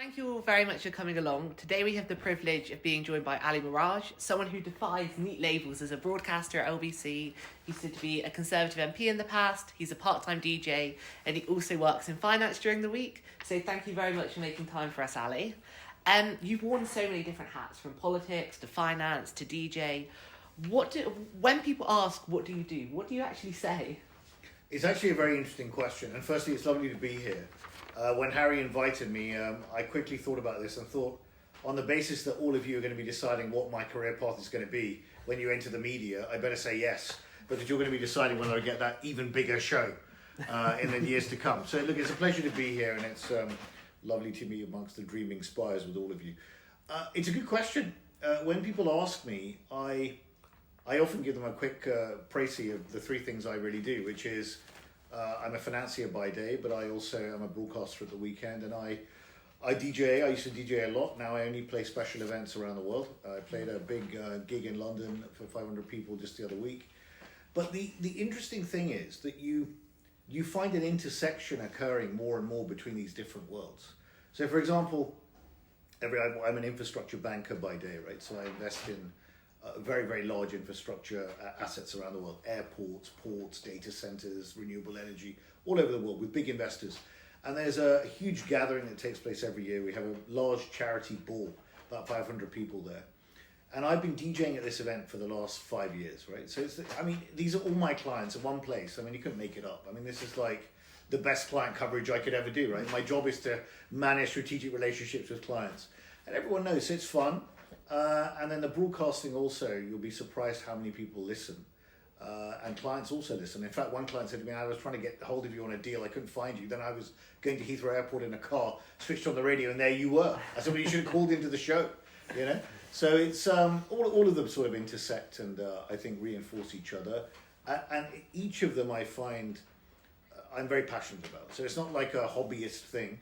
Thank you all very much for coming along. Today we have the privilege of being joined by Ali Miraj, someone who defies neat labels as a broadcaster at LBC. He used to be a Conservative MP in the past, he's a part-time DJ, and he also works in finance during the week. So thank you very much for making time for us, Ali. You've worn so many different hats, from politics to finance to DJ. When people ask, what do? What do you actually say? It's actually a very interesting question. And firstly, it's lovely to be here. When Harry invited me, I quickly thought about this and thought, on the basis that all of you are going to be deciding what my career path is going to be when you enter the media, I better say yes. But that you're going to be deciding whether I get that even bigger show in the years to come. So look, it's a pleasure to be here, and it's lovely to be amongst the dreaming spires with all of you. It's a good question. When people ask me, I often give them a quick précis of the three things I really do, which is I'm a financier by day, but I also am a broadcaster at the weekend, and I DJ. I used to DJ a lot. Now I only play special events around the world. I played a big gig in London for 500 people just the other week. But the interesting thing is that you find an intersection occurring more and more between these different worlds. So, for example, I'm an infrastructure banker by day, right? So I invest in very, very large infrastructure assets around the world, airports, ports, data centers, renewable energy, all over the world with big investors. And there's a huge gathering that takes place every year. We have a large charity ball, about 500 people there. And I've been DJing at this event for the last 5 years, right? So these are all my clients in one place. I mean, you couldn't make it up. I mean, this is like the best client coverage I could ever do, right? My job is to manage strategic relationships with clients. And everyone knows, so it's fun. And then the broadcasting also, you'll be surprised how many people listen. And clients also listen. In fact, one client said to me, I was trying to get hold of you on a deal, I couldn't find you. Then I was going to Heathrow Airport in a car, switched on the radio, and there you were. I said, well, you should have called into the show, you know? So it's all of them sort of intersect and I think reinforce each other. And each of them I find I'm very passionate about. So it's not like a hobbyist thing.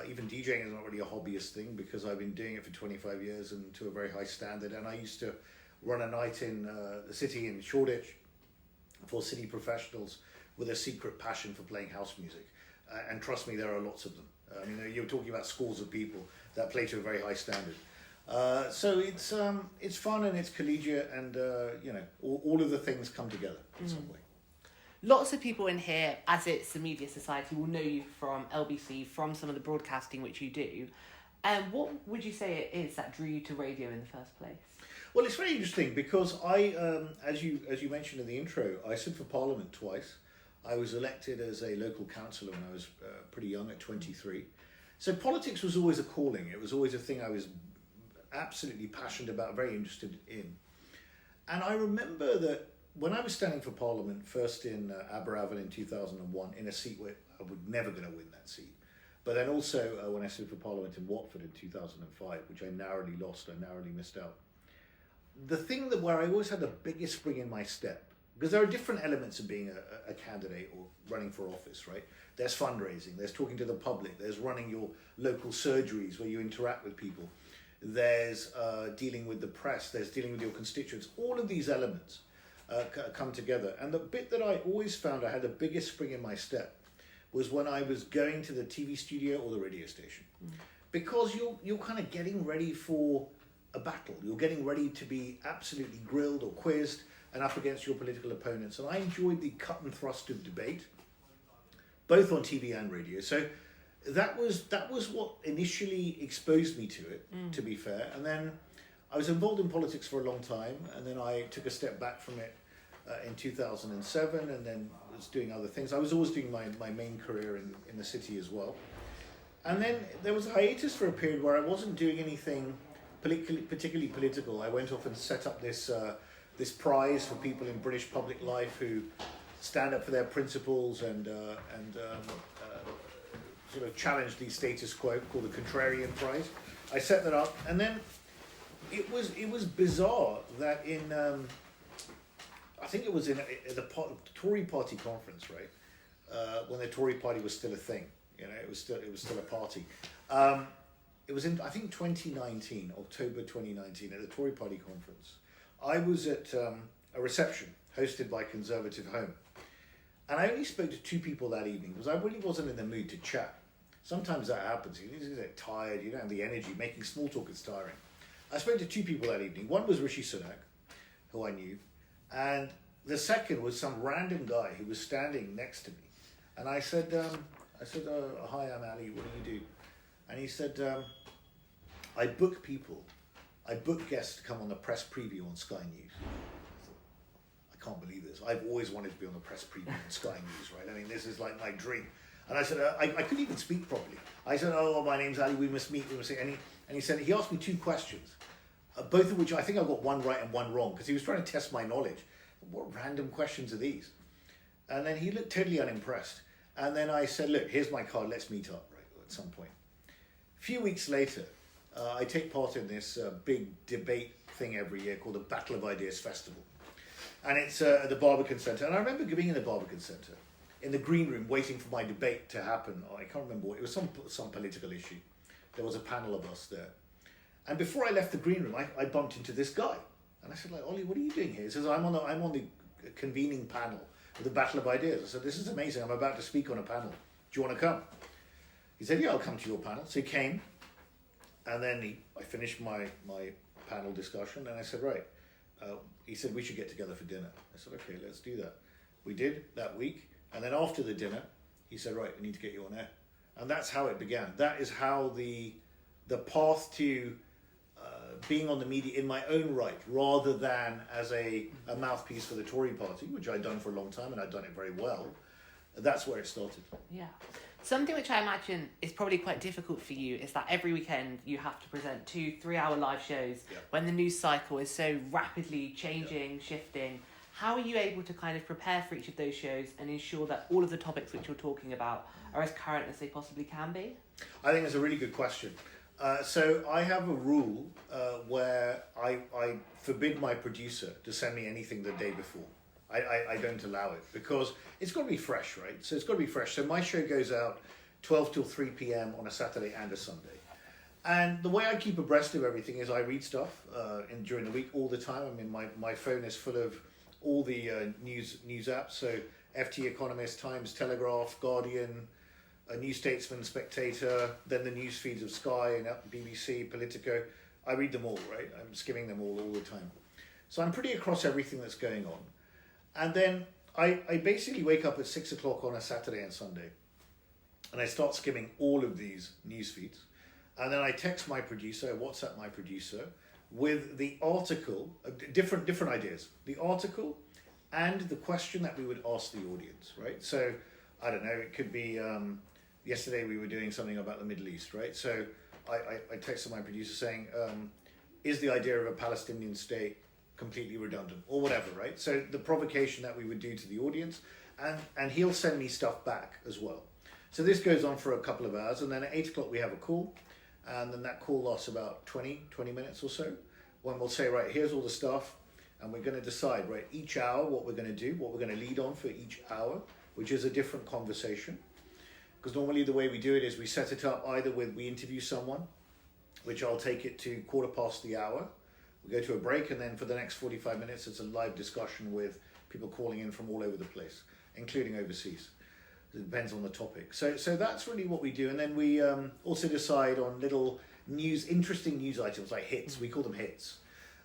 Even DJing is not really a hobbyist thing because I've been doing it for 25 years and to a very high standard. And I used to run a night in the city in Shoreditch for city professionals with a secret passion for playing house music. And trust me, there are lots of them. I mean, you're talking about scores of people that play to a very high standard. So it's fun and it's collegiate and, all of the things come together in some way. Lots of people in here, as it's a media society, will know you from LBC, from some of the broadcasting which you do. What would you say it is that drew you to radio in the first place? Well, it's very interesting because I, as you mentioned in the intro, I stood for Parliament twice. I was elected as a local councillor when I was pretty young at 23. So politics was always a calling. It was always a thing I was absolutely passionate about, very interested in. And I remember that when I was standing for Parliament, first in Aberafon in 2001, in a seat where I was never going to win that seat, but then also when I stood for Parliament in Watford in 2005, which I narrowly lost, I narrowly missed out. The thing where I always had the biggest spring in my step, because there are different elements of being a candidate or running for office, right? There's fundraising, there's talking to the public, there's running your local surgeries where you interact with people, there's dealing with the press, there's dealing with your constituents. All of these elements come together. And the bit that I always found I had the biggest spring in my step was when I was going to the TV studio or the radio station. Because you're kind of getting ready for a battle. You're getting ready to be absolutely grilled or quizzed and up against your political opponents. And I enjoyed the cut and thrust of debate, both on TV and radio. So that was what initially exposed me to it, to be fair. And then I was involved in politics for a long time, and then I took a step back from it in 2007, and then was doing other things. I was always doing my main career in the city as well. And then there was a hiatus for a period where I wasn't doing anything particularly political. I went off and set up this prize for people in British public life who stand up for their principles and sort of challenge the status quo, called the Contrarian Prize. I set that up, and then it was bizarre that in I think it was in the Tory party conference, right, when the Tory party was still a thing. You know, it was still a party. It was in, I think, 2019, October 2019, at the Tory party conference. I was at a reception hosted by Conservative Home, and I only spoke to two people that evening because I really wasn't in the mood to chat. sometimes that happens. You get tired, you don't have the energy. Making small talk is tiring. I spoke to two people that evening. One was Rishi Sunak, who I knew, and the second was some random guy who was standing next to me. And I said, hi, I'm Ali, what do you do? And he said, I book people. I book guests to come on the press preview on Sky News. I can't believe this. I've always wanted to be on the press preview on Sky News, right? I mean, this is like my dream. And I said, I couldn't even speak properly. I said, oh, my name's Ali, we must meet. And he said, he asked me two questions, both of which I think I got one right and one wrong, because he was trying to test my knowledge. What random questions are these? And then he looked totally unimpressed. And then I said, look, here's my card, let's meet up, right, at some point. A few weeks later, I take part in this big debate thing every year called the Battle of Ideas Festival. And it's at the Barbican Centre. And I remember being in the Barbican Centre, in the green room, waiting for my debate to happen. I can't remember what, it was some political issue. There was a panel of us there. And before I left the green room, I bumped into this guy. And I said, like, Ollie, what are you doing here? He says, I'm on the convening panel of the Battle of Ideas. I said, this is amazing. I'm about to speak on a panel. Do you want to come? He said, yeah, I'll come to your panel. So he came. And then I finished my panel discussion. And I said, right. He said, we should get together for dinner. I said, okay, let's do that. We did that week. And then after the dinner, he said, right, we need to get you on air. And that's how it began. That is how the path to being on the media in my own right, rather than as a mouthpiece for the Tory party, which I'd done for a long time and I'd done it very well, that's where it started. Yeah. Something which I imagine is probably quite difficult for you is that every weekend you have to present 2-3 hour live shows when the news cycle is so rapidly changing, shifting. How are you able to kind of prepare for each of those shows and ensure that all of the topics which you're talking about are as current as they possibly can be? I think it's a really good question. So I have a rule where I forbid my producer to send me anything the day before. I don't allow it because it's got to be fresh, right? So it's got to be fresh. So my show goes out 12 till 3 p.m. on a Saturday and a Sunday. And the way I keep abreast of everything is I read stuff during the week all the time. I mean, my phone is full of all the news apps. So FT, Economist, Times, Telegraph, Guardian, New Statesman, Spectator, then the news feeds of Sky and BBC, Politico. I read them all, right? I'm skimming them all the time. So I'm pretty across everything that's going on. And then I basically wake up at 6 o'clock on a Saturday and Sunday. And I start skimming all of these news feeds. And then I text my producer, I WhatsApp my producer with the article, different ideas. The article and the question that we would ask the audience, right? So, I don't know, it could be, yesterday we were doing something about the Middle East, right? So I texted my producer saying, is the idea of a Palestinian state completely redundant or whatever, right? So the provocation that we would do to the audience, and he'll send me stuff back as well. So this goes on for a couple of hours, and then at 8 o'clock we have a call, and then that call lasts about 20 minutes or so, when we'll say, right, here's all the stuff, and we're going to decide, right, each hour what we're going to do, what we're going to lead on for each hour, which is a different conversation. Because normally the way we do it is we set it up either with, we interview someone, which I'll take it to 1:15 the hour. We go to a break, and then for the next 45 minutes, it's a live discussion with people calling in from all over the place, including overseas. It depends on the topic. So that's really what we do. And then we also decide on little interesting news items like hits. We call them hits,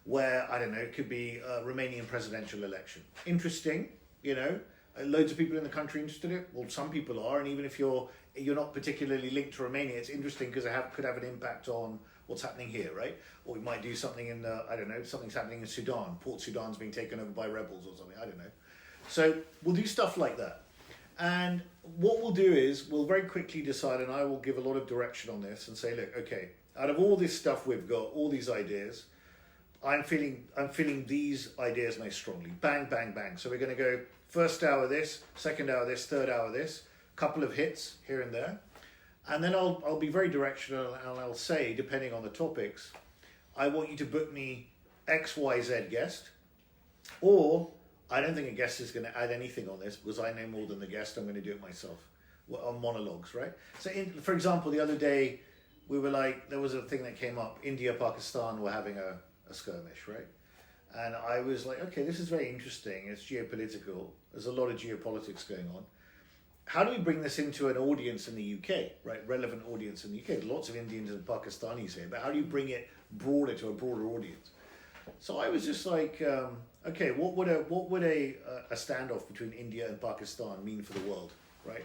where, I don't know, it could be Romanian presidential election. Interesting, you know. Loads of people in the country interested in it. Well, some people are, and even if you're not particularly linked to Romania, it's interesting because it could have an impact on what's happening here, right? Or we might do something in, I don't know, something's happening in Sudan. Port Sudan's being taken over by rebels or something, I don't know. So we'll do stuff like that. And what we'll do is we'll very quickly decide, and I will give a lot of direction on this and say, look, okay, out of all this stuff we've got, all these ideas, I'm feeling these ideas most strongly. Bang, bang, bang. So we're going to go first hour this, second hour this, third hour this, couple of hits here and there. And then I'll be very directional, and I'll say, depending on the topics, I want you to book me X, Y, Z guest, or I don't think a guest is going to add anything on this because I know more than the guest. I'm going to do it myself on monologues, right? So, for example, the other day we were like, there was a thing that came up. India, Pakistan were having a skirmish, right? And I was like, okay, this is very interesting. It's geopolitical. There's a lot of geopolitics going on. how do we bring this into an audience in the UK, right? Relevant audience in the UK. There's lots of Indians and Pakistanis here, but how do you bring it broader to a broader audience? So I was just like, okay, what would a standoff between India and Pakistan mean for the world, right?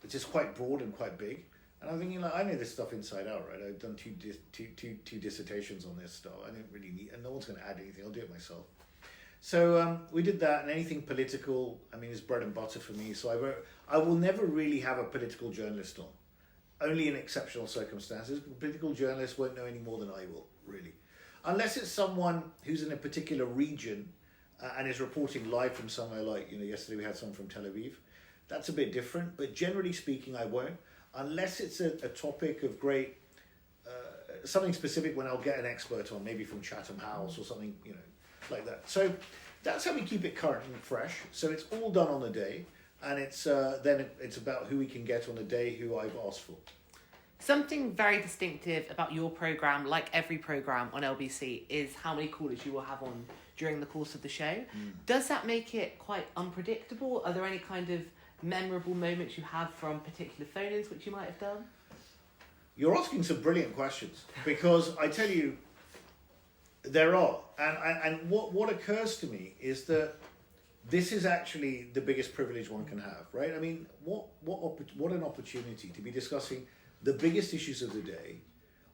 It's just quite broad and quite big. And I'm thinking, like, I know this stuff inside out, right? I've done two dissertations on this stuff. I don't really need, and no one's going to add anything. I'll do it myself. So we did that, and anything political, I mean, is bread and butter for me. So I will never really have a political journalist on, only in exceptional circumstances. Political journalists won't know any more than I will, really. Unless it's someone who's in a particular region and is reporting live from somewhere, like, yesterday we had someone from Tel Aviv. That's a bit different, but generally speaking, I won't. Unless it's a topic of great, something specific, when I'll get an expert on, maybe from Chatham House or something, like that. So that's how we keep it current and fresh. So it's all done on the day, and then it's about who we can get on the day, who I've asked for. Something very distinctive about your programme, like every programme on LBC, is how many callers you will have on during the course of the show. Does that make it quite unpredictable? Are there any kind of memorable moments you have from particular phone-ins which you might have done? You're asking some brilliant questions, because I tell you, there are. And what occurs to me is that this is actually the biggest privilege one can have, right? I mean, what an opportunity to be discussing the biggest issues of the day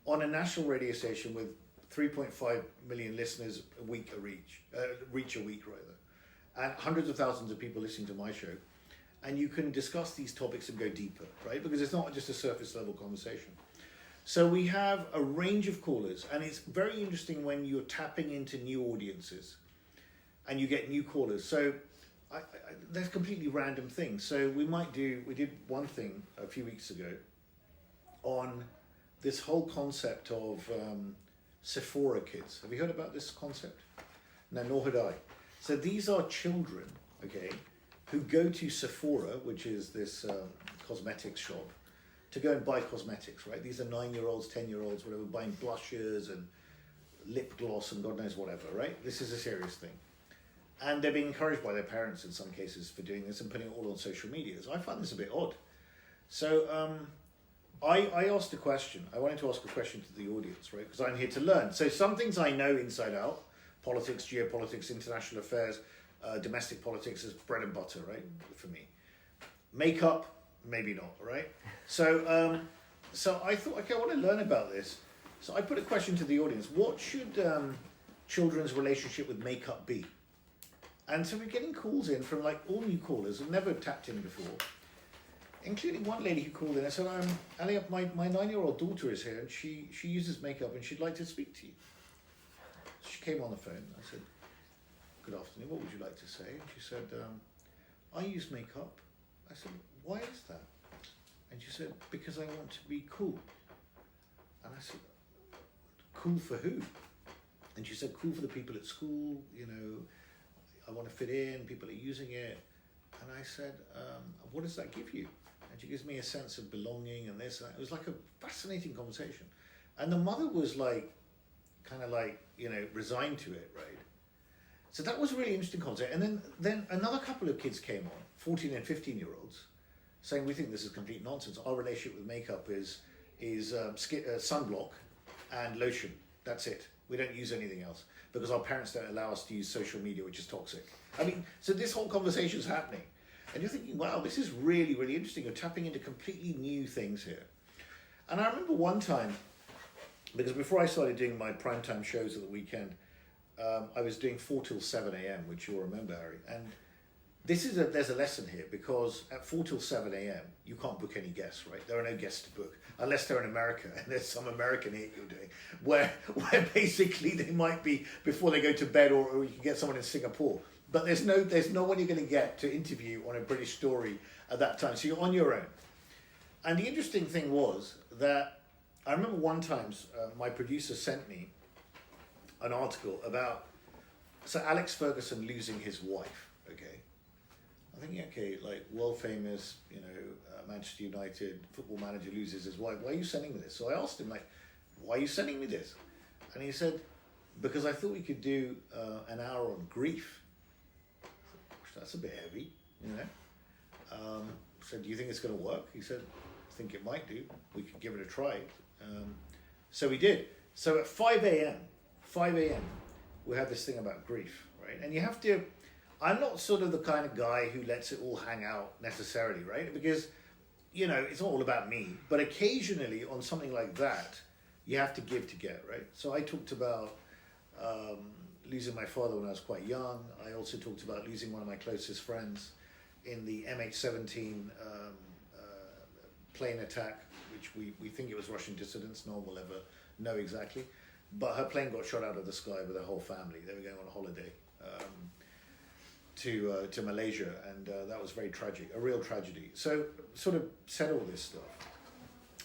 on a national radio station with 3.5 million listeners a week, reach a week rather, and hundreds of thousands of people listening to my show. And you can discuss these topics and go deeper, right? Because it's not just a surface level conversation. So we have a range of callers, and it's very interesting when you're tapping into new audiences and you get new callers. So there's completely random things. So we did one thing a few weeks ago on this whole concept of Sephora kids. Have you heard about this concept? No, nor had I. So these are children, okay, who go to Sephora, which is this cosmetics shop, to go and buy cosmetics, right? These are 9-year-olds, 10-year-olds, whatever, buying blushes and lip gloss and God knows whatever, right? This is a serious thing. And they're being encouraged by their parents in some cases for doing this and putting it all on social media. So I find this a bit odd. So I asked a question. I wanted to ask a question to the audience, right? Because I'm here to learn. So some things I know inside out: politics, geopolitics, international affairs, domestic politics is bread and butter, right? For me. Makeup, maybe not, right? So so I thought, okay, I want to learn about this. So I put a question to the audience: what should children's relationship with makeup be? And so we're getting calls in from like all new callers who've never tapped in before, including one lady who called in. I said, Ali, my 9-year-old daughter is here and she uses makeup and she'd like to speak to you. She came on the phone. I said, good afternoon, what would you like to say? And she said, I use makeup. I said, why is that? And she said, because I want to be cool. And I said, cool for who? And she said, cool for the people at school, I want to fit in, people are using it. And I said, what does that give you? And she gives me a sense of belonging and this. And it was like a fascinating conversation. And the mother was resigned to it, right? So that was a really interesting concept. And then another couple of kids came on, 14 and 15-year-olds, saying, we think this is complete nonsense. Our relationship with makeup is sunblock and lotion. That's it. We don't use anything else because our parents don't allow us to use social media, which is toxic. I mean, so this whole conversation is happening. And you're thinking, wow, this is really, really interesting. You're tapping into completely new things here. And I remember one time, because before I started doing my primetime shows at the weekend, I was doing 4 till 7 a.m., which you'll remember, Harry. And there's a lesson here, because at 4 till 7 a.m., you can't book any guests, right? There are no guests to book, unless they're in America, and there's some American hit you're doing, where basically they might be before they go to bed, or you can get someone in Singapore. But there's no one you're going to get to interview on a British story at that time, so you're on your own. And the interesting thing was that I remember one time my producer sent me an article about Sir Alex Ferguson losing his wife, okay? I'm thinking, okay, like world famous, Manchester United football manager loses his wife. Why are you sending me this? So I asked him, like, why are you sending me this? And he said, because I thought we could do an hour on grief. I thought, gosh, that's a bit heavy, said, do you think it's going to work? He said, I think it might do. We could give it a try. So we did. So at 5 a.m., we had this thing about grief, right? And you have to, I'm not sort of the kind of guy who lets it all hang out necessarily, right? Because, you know, it's not all about me. But occasionally on something like that, you have to give to get, right? So I talked about losing my father when I was quite young. I also talked about losing one of my closest friends in the MH17 plane attack, which we think it was Russian dissidents. No one will ever know exactly. But her plane got shot out of the sky with her whole family. They were going on a holiday to Malaysia, and that was very tragic, a real tragedy. So sort of said all this stuff.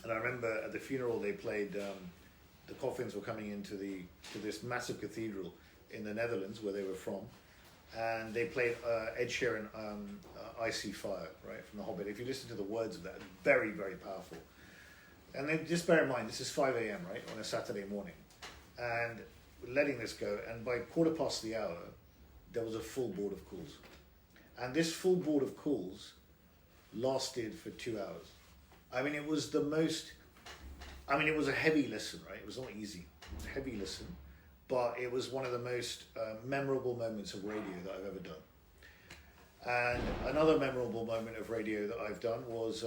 And I remember at the funeral they played, the coffins were coming into to this massive cathedral in the Netherlands where they were from. And they played Ed Sheeran, I See Fire, right, from The Hobbit. If you listen to the words of that, it's very, very powerful. And then just bear in mind, this is 5 a.m., right, on a Saturday morning. And we're letting this go, and by 1:15 the hour, there was a full board of calls. And this full board of calls lasted for 2 hours. I mean, it was the most, I mean, it was a heavy listen, right? It was not easy. It was a heavy listen, but it was one of the most memorable moments of radio that I've ever done. And another memorable moment of radio that I've done was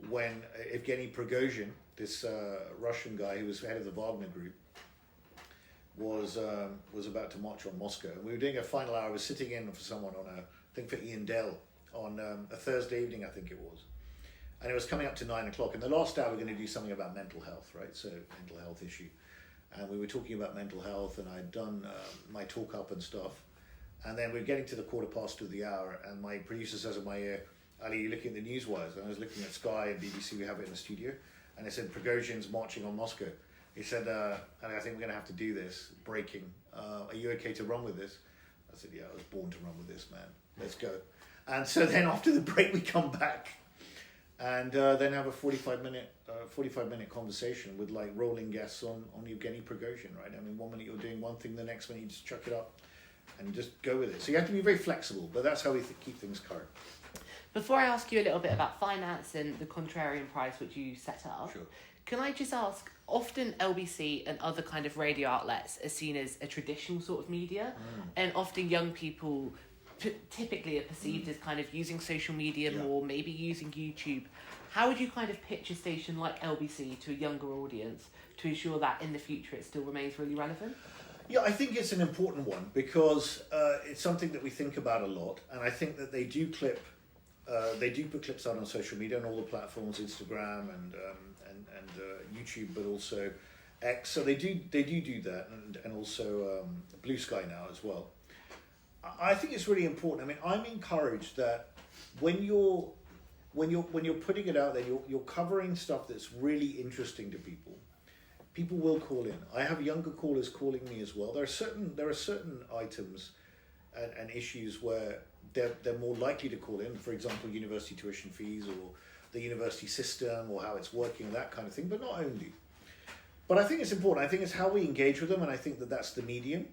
when Evgeny Prigozhin, this Russian guy who was head of the Wagner Group, was about to march on Moscow. We were doing a final hour. I was sitting in for someone on I think for Ian Dell on a Thursday evening, I think it was. And it was coming up to 9 o'clock. In the last hour, we're going to do something about mental health, right? So mental health issue. And we were talking about mental health, and I'd done my talk up and stuff. And then we're getting to the 1:15 of the hour, and my producer says in my ear, Ali, you're looking at the news wires. And I was looking at Sky and BBC, we have it in the studio. And it said, Prigozhin's marching on Moscow. He said, Ali, I think we're going to have to do this, breaking. Are you okay to run with this? I said, yeah, I was born to run with this, man. Let's go. And so then after the break, we come back and then have a 45-minute conversation with like rolling guests on Evgeny Prigozhin, right? I mean, 1 minute you're doing one thing, the next minute you just chuck it up and just go with it. So you have to be very flexible, but that's how we keep things current. Before I ask you a little bit about finance and the contrarian price which you set up, sure. Can I just ask, often LBC and other kind of radio outlets are seen as a traditional sort of media, and often young people typically are perceived as kind of using social media more, maybe using YouTube. How would you kind of pitch a station like LBC to a younger audience to ensure that in the future it still remains really relevant? Yeah, I think it's an important one because it's something that we think about a lot, and I think that they do put clips out on social media on all the platforms, Instagram and YouTube, but also X. So they do that, and also Blue Sky now as well. I think it's really important. I mean, I'm encouraged that when you're putting it out there, you're covering stuff that's really interesting to people. People will call in. I have younger callers calling me as well. There are certain items and issues where they're more likely to call in. For example, university tuition fees or the university system or how it's working, that kind of thing. But not only. But I think it's important. I think it's how we engage with them, and I think that that's the medium.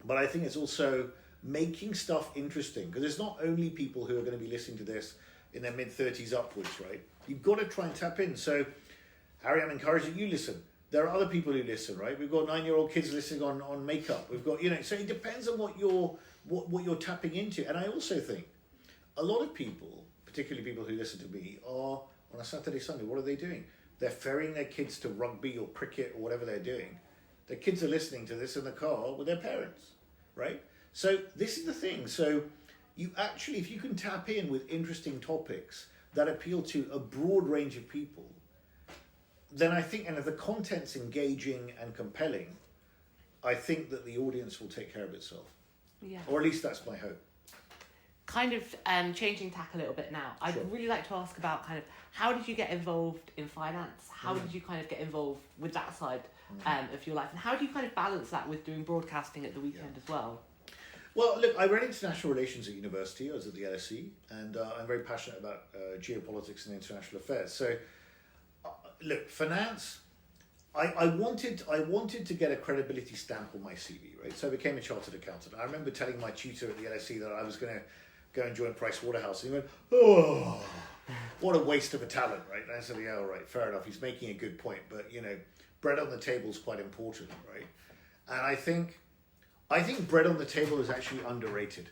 But I think it's also making stuff interesting, because it's not only people who are going to be listening to this in their mid-30s upwards, right? You've got to try and tap in. So, Harry, I'm encouraging you listen. There are other people who listen, right? We've got 9-year-old kids listening on makeup. We've got, so it depends on what you're tapping into. And I also think a lot of people, particularly people who listen to me, are on a Saturday, Sunday, what are they doing? They're ferrying their kids to rugby or cricket or whatever they're doing. Their kids are listening to this in the car with their parents, right? So this is the thing. So you actually, if you can tap in with interesting topics that appeal to a broad range of people, then I think, and if the content's engaging and compelling, I think that the audience will take care of itself. Yeah. Or at least that's my hope. Kind of changing tack a little bit now. I'd really like to ask about kind of how did you get involved in finance? How did you kind of get involved with that side of your life? And how do you kind of balance that with doing broadcasting at the weekend as well? Well, look, I ran international relations at university. I was at the LSE, and I'm very passionate about geopolitics and international affairs. So, look, finance, I wanted to get a credibility stamp on my CV, right? So I became a chartered accountant. I remember telling my tutor at the LSE that I was going to go and join Price Waterhouse. And he went, oh, what a waste of a talent, right? And I said, yeah, all right, fair enough. He's making a good point, but bread on the table is quite important, right? And I think bread on the table is actually underrated.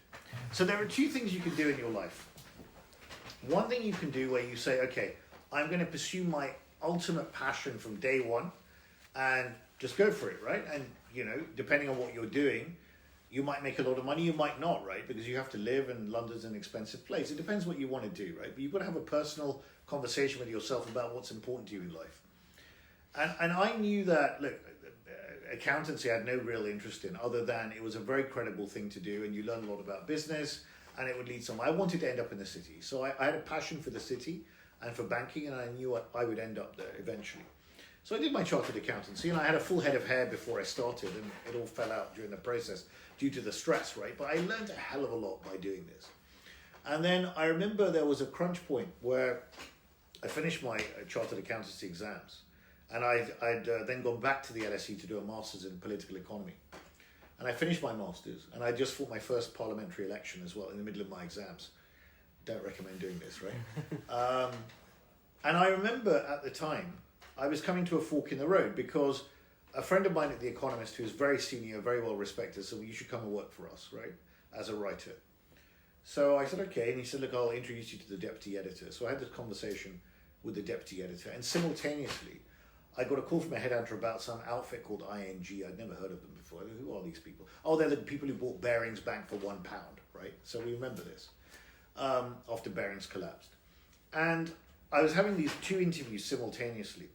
So there are two things you can do in your life. One thing you can do where you say, okay, I'm going to pursue my ultimate passion from day one and just go for it, right? And, depending on what you're doing, you might make a lot of money, you might not, right? Because you have to live, and London's an expensive place. It depends what you want to do, right? But you've got to have a personal conversation with yourself about what's important to you in life. And I knew that, look, accountancy I had no real interest in, other than it was a very credible thing to do, and you learn a lot about business, and it would lead somewhere. I wanted to end up in the city. So I had a passion for the city and for banking, and I knew I would end up there eventually. So I did my chartered accountancy, and I had a full head of hair before I started, and it all fell out during the process due to the stress, right? But I learned a hell of a lot by doing this. And then I remember there was a crunch point where I finished my chartered accountancy exams, and I'd then gone back to the LSE to do a master's in political economy. And I finished my master's, and I just fought my first parliamentary election as well in the middle of my exams. Don't recommend doing this, right? And I remember at the time, I was coming to a fork in the road because a friend of mine at The Economist, who's very senior, very well respected, said, well, you should come and work for us, right, as a writer. So I said, okay. And he said, look, I'll introduce you to the deputy editor. So I had this conversation with the deputy editor. And simultaneously, I got a call from a headhunter about some outfit called ING. I'd never heard of them before. Who are these people? Oh, they're the people who bought Barings Bank for £1, right? So we remember this after Barings collapsed. And I was having these two interviews simultaneously.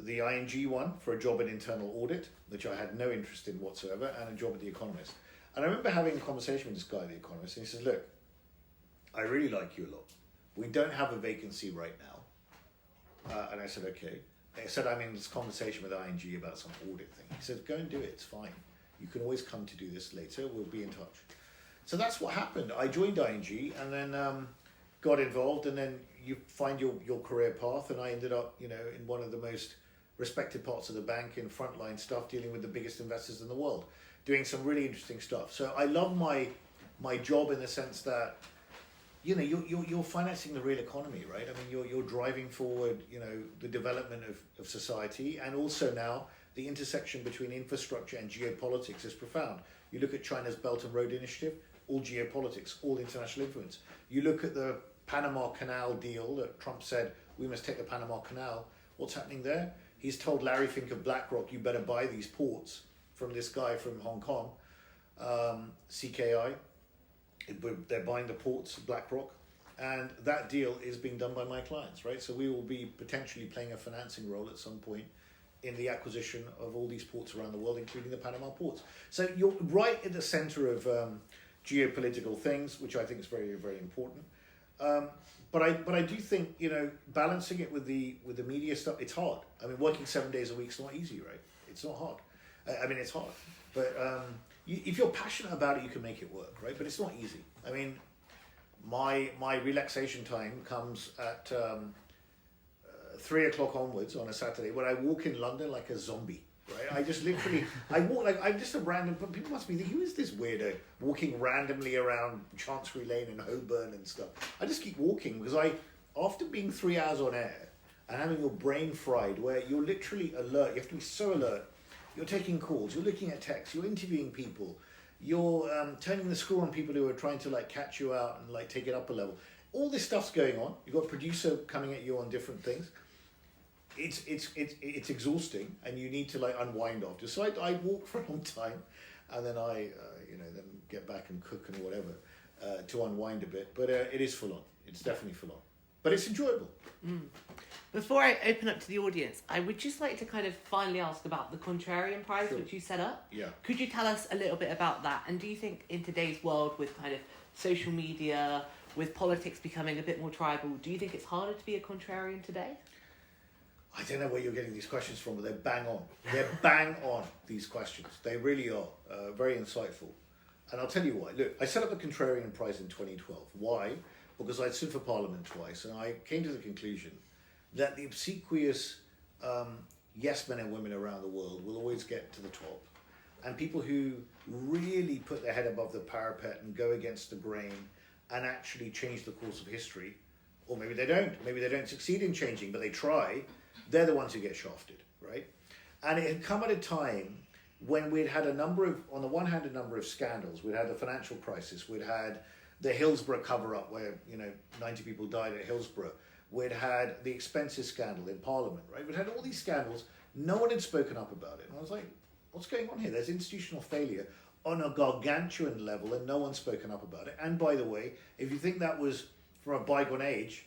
The ING one for a job in internal audit, which I had no interest in whatsoever, and a job at The Economist. And I remember having a conversation with this guy at The Economist, and he says, look, I really like you a lot. We don't have a vacancy right now. And I said, okay. I said, I'm in this conversation with ING about some audit thing. He said, go and do it, it's fine. You can always come to do this later, we'll be in touch. So that's what happened. I joined ING and then got involved, and then you find your career path, and I ended up, in one of the most respected parts of the bank in frontline stuff, dealing with the biggest investors in the world, doing some really interesting stuff. So I love my job in the sense that, you're financing the real economy, right? I mean, you're driving forward, the development of society, and also now the intersection between infrastructure and geopolitics is profound. You look at China's Belt and Road Initiative, all geopolitics, all international influence. You look at the Panama Canal deal that Trump said, we must take the Panama Canal. What's happening there? He's told Larry Fink of BlackRock, you better buy these ports from this guy from Hong Kong, CKI. They're buying the ports, BlackRock. And that deal is being done by my clients, right? So we will be potentially playing a financing role at some point in the acquisition of all these ports around the world, including the Panama ports. So you're right at the center of geopolitical things, which I think is very, very important. But I do think, balancing it with the media stuff, it's hard. I mean, working 7 days a week is not easy, right? It's not hard. I mean, it's hard. But if you're passionate about it, you can make it work, right? But it's not easy. I mean, my relaxation time comes at 3 o'clock onwards on a Saturday when I walk in London like a zombie, right? I just literally, I walk like, I'm just a random, but people must be thinking, who is this weirdo walking randomly around Chancery Lane and Holborn and stuff? I just keep walking because after being 3 hours on air and having your brain fried where you're literally alert, you have to be so alert. You're taking calls, you're looking at texts, you're interviewing people, you're turning the screw on people who are trying to catch you out and take it up a level. All this stuff's going on. You've got a producer coming at you on different things. It's exhausting, and you need to unwind after. So I walk for a long time, and then I then get back and cook and whatever to unwind a bit. But it is full on. It's definitely full on, but it's enjoyable. Mm. Before I open up to the audience, I would just like to kind of finally ask about the Contrarian Prize, which you set up. Yeah. Could you tell us a little bit about that? And do you think in today's world with kind of social media, with politics becoming a bit more tribal, do you think it's harder to be a contrarian today? I don't know where you're getting these questions from, but they're bang on. They're bang on, these questions. They really are very insightful. And I'll tell you why. Look, I set up the Contrarian Prize in 2012. Why? Because I'd stood for Parliament twice, and I came to the conclusion that the obsequious yes men and women around the world will always get to the top. And people who really put their head above the parapet and go against the grain and actually change the course of history, or maybe they don't. Maybe they don't succeed in changing, but they try. They're the ones who get shafted, right? And it had come at a time when we'd had on the one hand, a number of scandals. We'd had the financial crisis. We'd had the Hillsborough cover-up where, 90 people died at Hillsborough. We'd had the expenses scandal in Parliament, right? We'd had all these scandals. No one had spoken up about it. And I was like, what's going on here? There's institutional failure on a gargantuan level and no one's spoken up about it. And by the way, if you think that was from a bygone age,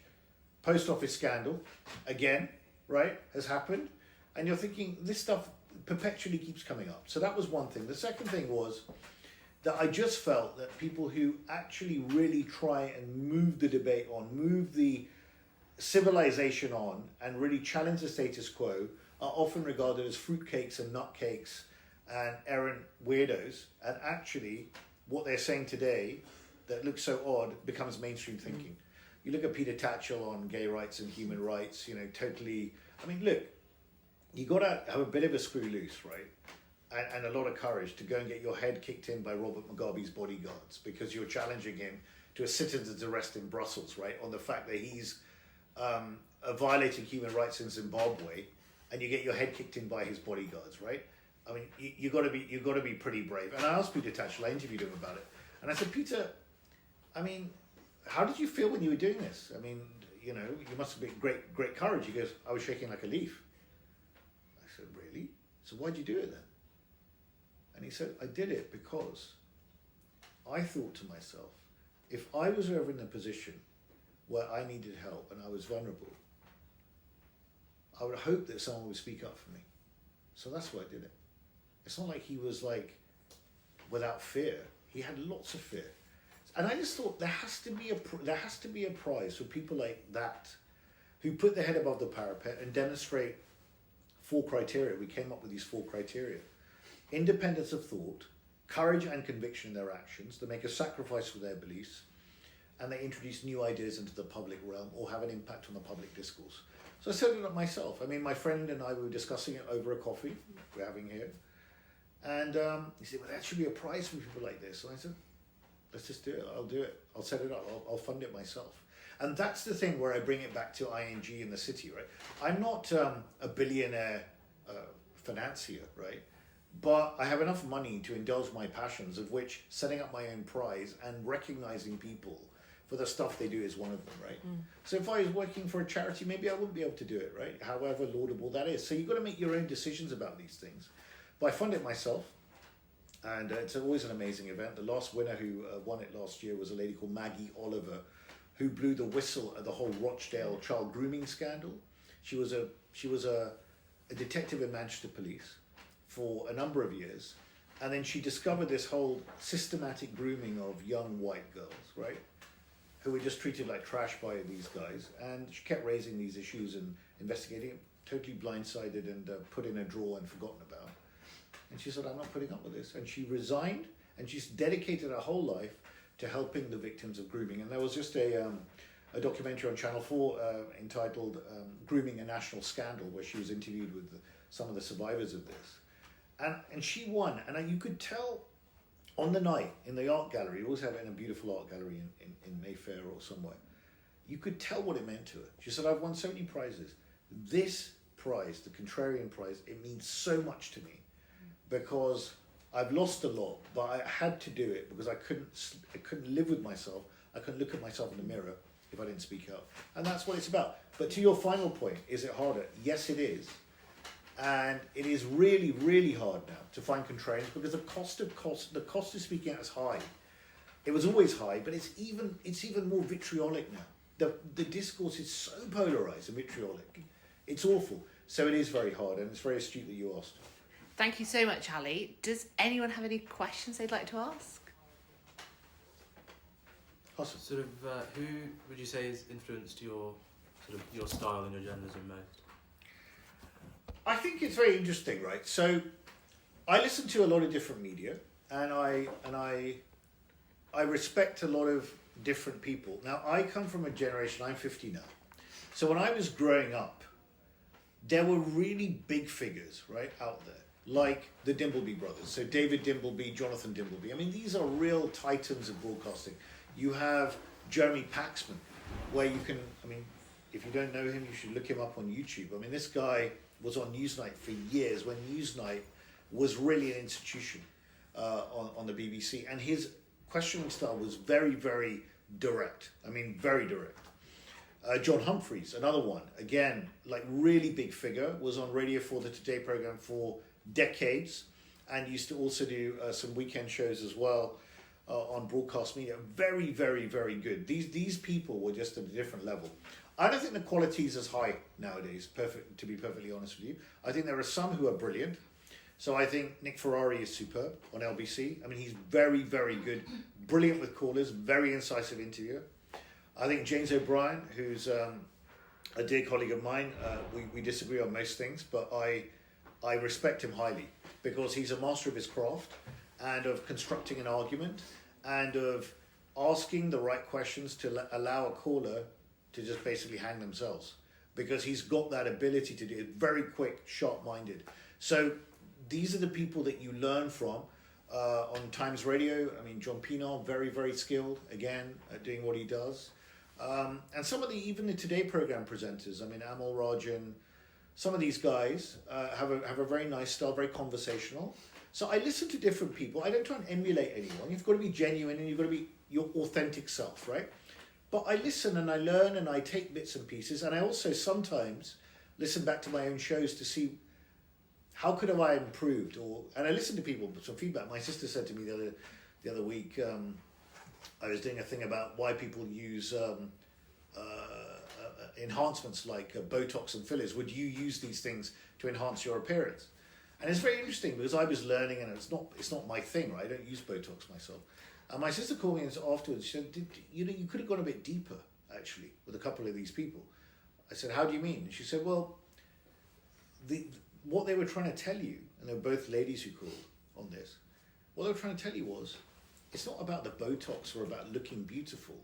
post office scandal, again, right, has happened. And you're thinking, this stuff perpetually keeps coming up. So that was one thing. The second thing was that I just felt that people who actually really try and move the debate on, move the civilization on, and really challenge the status quo are often regarded as fruitcakes and nutcakes and errant weirdos. And actually, what they're saying today that looks so odd becomes mainstream thinking. You look at Peter Tatchell on gay rights and human rights, totally... I mean, look, you got to have a bit of a screw loose, right? And a lot of courage to go and get your head kicked in by Robert Mugabe's bodyguards because you're challenging him to a citizen's arrest in Brussels, right? On the fact that he's violating human rights in Zimbabwe, and you get your head kicked in by his bodyguards, right? I mean, you got to be pretty brave. And I asked Peter Tatchell, I interviewed him about it, and I said, Peter, I mean, how did you feel when you were doing this? I mean, you must have been great courage. He goes, I was shaking like a leaf. I said, really? So why'd you do it then? And he said, I did it because I thought to myself, if I was ever in a position where I needed help and I was vulnerable, I would hope that someone would speak up for me. So that's why I did it. It's not like he was like without fear. He had lots of fear. And I just thought there has to be a prize for people like that who put their head above the parapet and demonstrate 4 criteria. We came up with these 4 criteria. Independence of thought, courage and conviction in their actions, they make a sacrifice for their beliefs, and they introduce new ideas into the public realm or have an impact on the public discourse. So I set it up myself. I mean, my friend and I were discussing it over a coffee we're having here. And he said, well, that should be a prize for people like this. And I said, let's just do it. I'll do it. I'll set it up. I'll fund it myself. And that's the thing where I bring it back to ING in the city, right? I'm not a billionaire financier, right? But I have enough money to indulge my passions, of which setting up my own prize and recognizing people for the stuff they do is one of them, right? So if I was working for a charity, maybe I wouldn't be able to do it, right? However laudable that is. So you've got to make your own decisions about these things. But I fund it myself, and it's always an amazing event. The last winner who won it last year was a lady called Maggie Oliver, who blew the whistle at the whole Rochdale child grooming scandal. She was a detective in Manchester Police for a number of years, and then she discovered this whole systematic grooming of young white girls, right, who were just treated like trash by these guys, and she kept raising these issues and investigating it, totally blindsided and put in a drawer and forgotten about. And she said, I'm not putting up with this. And she resigned, and she's dedicated her whole life to helping the victims of grooming. And there was just a documentary on Channel 4 entitled Grooming, a National Scandal, where she was interviewed with some of the survivors of this. And she won. And you could tell on the night in the art gallery, you always have it in a beautiful art gallery in Mayfair or somewhere, you could tell what it meant to her. She said, I've won so many prizes. This prize, the Contrarian Prize, it means so much to me because I've lost a lot, but I had to do it because I couldn't live with myself. I couldn't look at myself in the mirror if I didn't speak up. And that's what it's about. But to your final point, is it harder? Yes, it is. And it is really, really hard now to find contrarians because the cost of speaking out is high. It was always high, but it's even more vitriolic now. The discourse is so polarized and vitriolic. It's awful. So it is very hard, and it's very astute that you asked. Thank you so much, Ali. Does anyone have any questions they'd like to ask? Awesome. Sort of, who would you say has influenced your style and your journalism most? I think it's very interesting, right? So I listen to a lot of different media, and I respect a lot of different people. Now, I come from a generation, I'm 50 now. So when I was growing up, there were really big figures, right, out there, like the Dimbleby brothers. So David Dimbleby, Jonathan Dimbleby. I mean, these are real titans of broadcasting. You have Jeremy Paxman, where you can, I mean, if you don't know him, you should look him up on YouTube. I mean, this guy was on Newsnight for years, when Newsnight was really an institution on the BBC, and his questioning style was very, very direct. I mean, very direct. John Humphreys, another one, again, like really big figure, was on Radio 4, the Today programme, for decades, and used to also do some weekend shows as well on broadcast media. Very, very, very good. These people were just at a different level. I don't think the quality is as high nowadays, to be perfectly honest with you. I think there are some who are brilliant. So I think Nick Ferrari is superb on LBC. I mean, he's very, very good, brilliant with callers, very incisive interviewer. I think James O'Brien, who's a dear colleague of mine, we disagree on most things, but I respect him highly because he's a master of his craft and of constructing an argument and of asking the right questions to allow a caller to just basically hang themselves, because he's got that ability to do it, very quick, sharp-minded. So these are the people that you learn from on Times Radio. I mean, John Pienaar, very, very skilled, again, at doing what he does. And some of even the Today programme presenters, I mean, Amal Rajan, some of these guys have a very nice style, very conversational. So I listen to different people. I don't try and emulate anyone. You've got to be genuine and you've got to be your authentic self, right? But I listen and I learn and I take bits and pieces, and I also sometimes listen back to my own shows to see how could have I improved, and I listen to people, some feedback. My sister said to me the other week, I was doing a thing about why people use enhancements like Botox and fillers. Would you use these things to enhance your appearance? And it's very interesting because I was learning, and it's not my thing, right? I don't use Botox myself. And my sister called me afterwards. She said, you could have gone a bit deeper, actually, with a couple of these people. I said, how do you mean? And she said, well, what they were trying to tell you, and they were both ladies who called on this, what they were trying to tell you was, it's not about the Botox or about looking beautiful.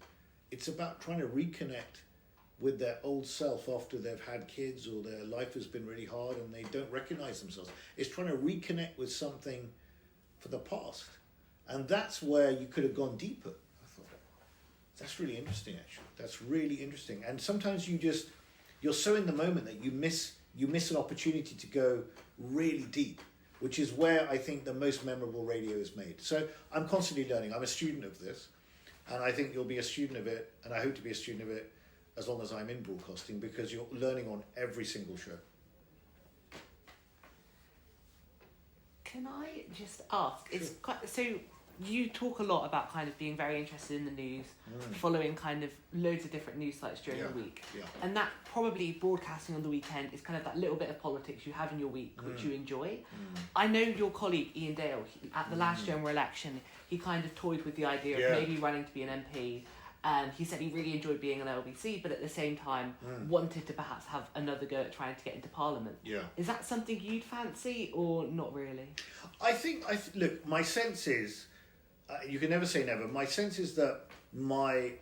It's about trying to reconnect with their old self after they've had kids or their life has been really hard and they don't recognize themselves. It's trying to reconnect with something for the past. And that's where you could have gone deeper. I thought, that's really interesting, actually. That's really interesting. And sometimes you're so in the moment that you miss an opportunity to go really deep, which is where I think the most memorable radio is made. So I'm constantly learning. I'm a student of this, and I think you'll be a student of it, and I hope to be a student of it as long as I'm in broadcasting, because you're learning on every single show. Can I just ask, it's quite, so you talk a lot about kind of being very interested in the news, following kind of loads of different news sites during the week. Yeah. And that probably broadcasting on the weekend is kind of that little bit of politics you have in your week, which you enjoy. I know your colleague Ian Dale, at the last general election, he kind of toyed with the idea of maybe running to be an MP. He said he really enjoyed being on LBC, but at the same time wanted to perhaps have another go at trying to get into Parliament. Yeah. Is that something you'd fancy or not really? I think, look, my sense is, you can never say never. My sense is that my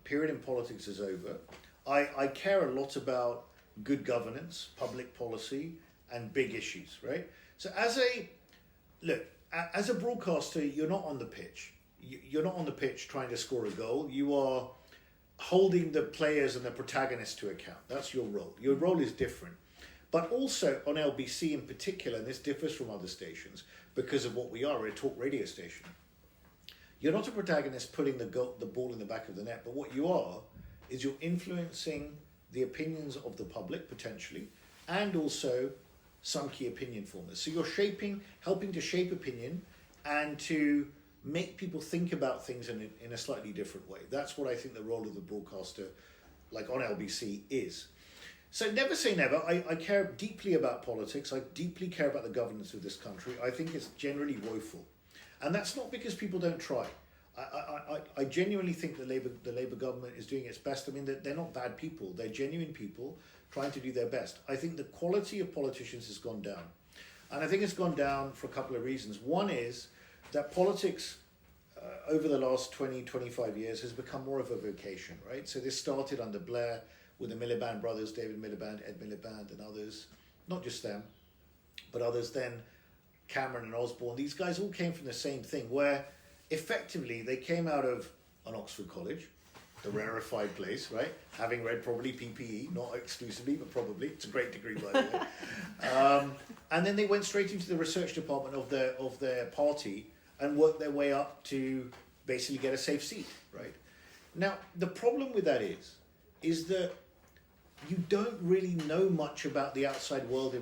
period in politics is over. I care a lot about good governance, public policy, and big issues, right? So as a broadcaster, you're not on the pitch. You're not on the pitch trying to score a goal. You are holding the players and the protagonists to account. That's your role. Your role is different. But also on LBC in particular, and this differs from other stations because of what we are, we're a talk radio station. You're not a protagonist putting the ball in the back of the net, but what you are is you're influencing the opinions of the public, potentially, and also some key opinion formers. So you're helping to shape opinion and to make people think about things in a slightly different way. That's what I think the role of the broadcaster, like on LBC, is. So never say never. I care deeply about politics. I deeply care about the governance of this country. I think it's generally woeful. And that's not because people don't try. I genuinely think the Labour government is doing its best. I mean, they're not bad people. They're genuine people trying to do their best. I think the quality of politicians has gone down. And I think it's gone down for a couple of reasons. One is that politics over the last 20, 25 years has become more of a vocation, right? So this started under Blair with the Miliband brothers, David Miliband, Ed Miliband and others, not just them, but others, then Cameron and Osborne. These guys all came from the same thing, where effectively they came out of an Oxford College, the rarefied place, right? Having read probably PPE, not exclusively, but probably. It's a great degree, by the way. And then they went straight into the research department of their party and worked their way up to basically get a safe seat, right? Now, the problem with that is that you don't really know much about the outside world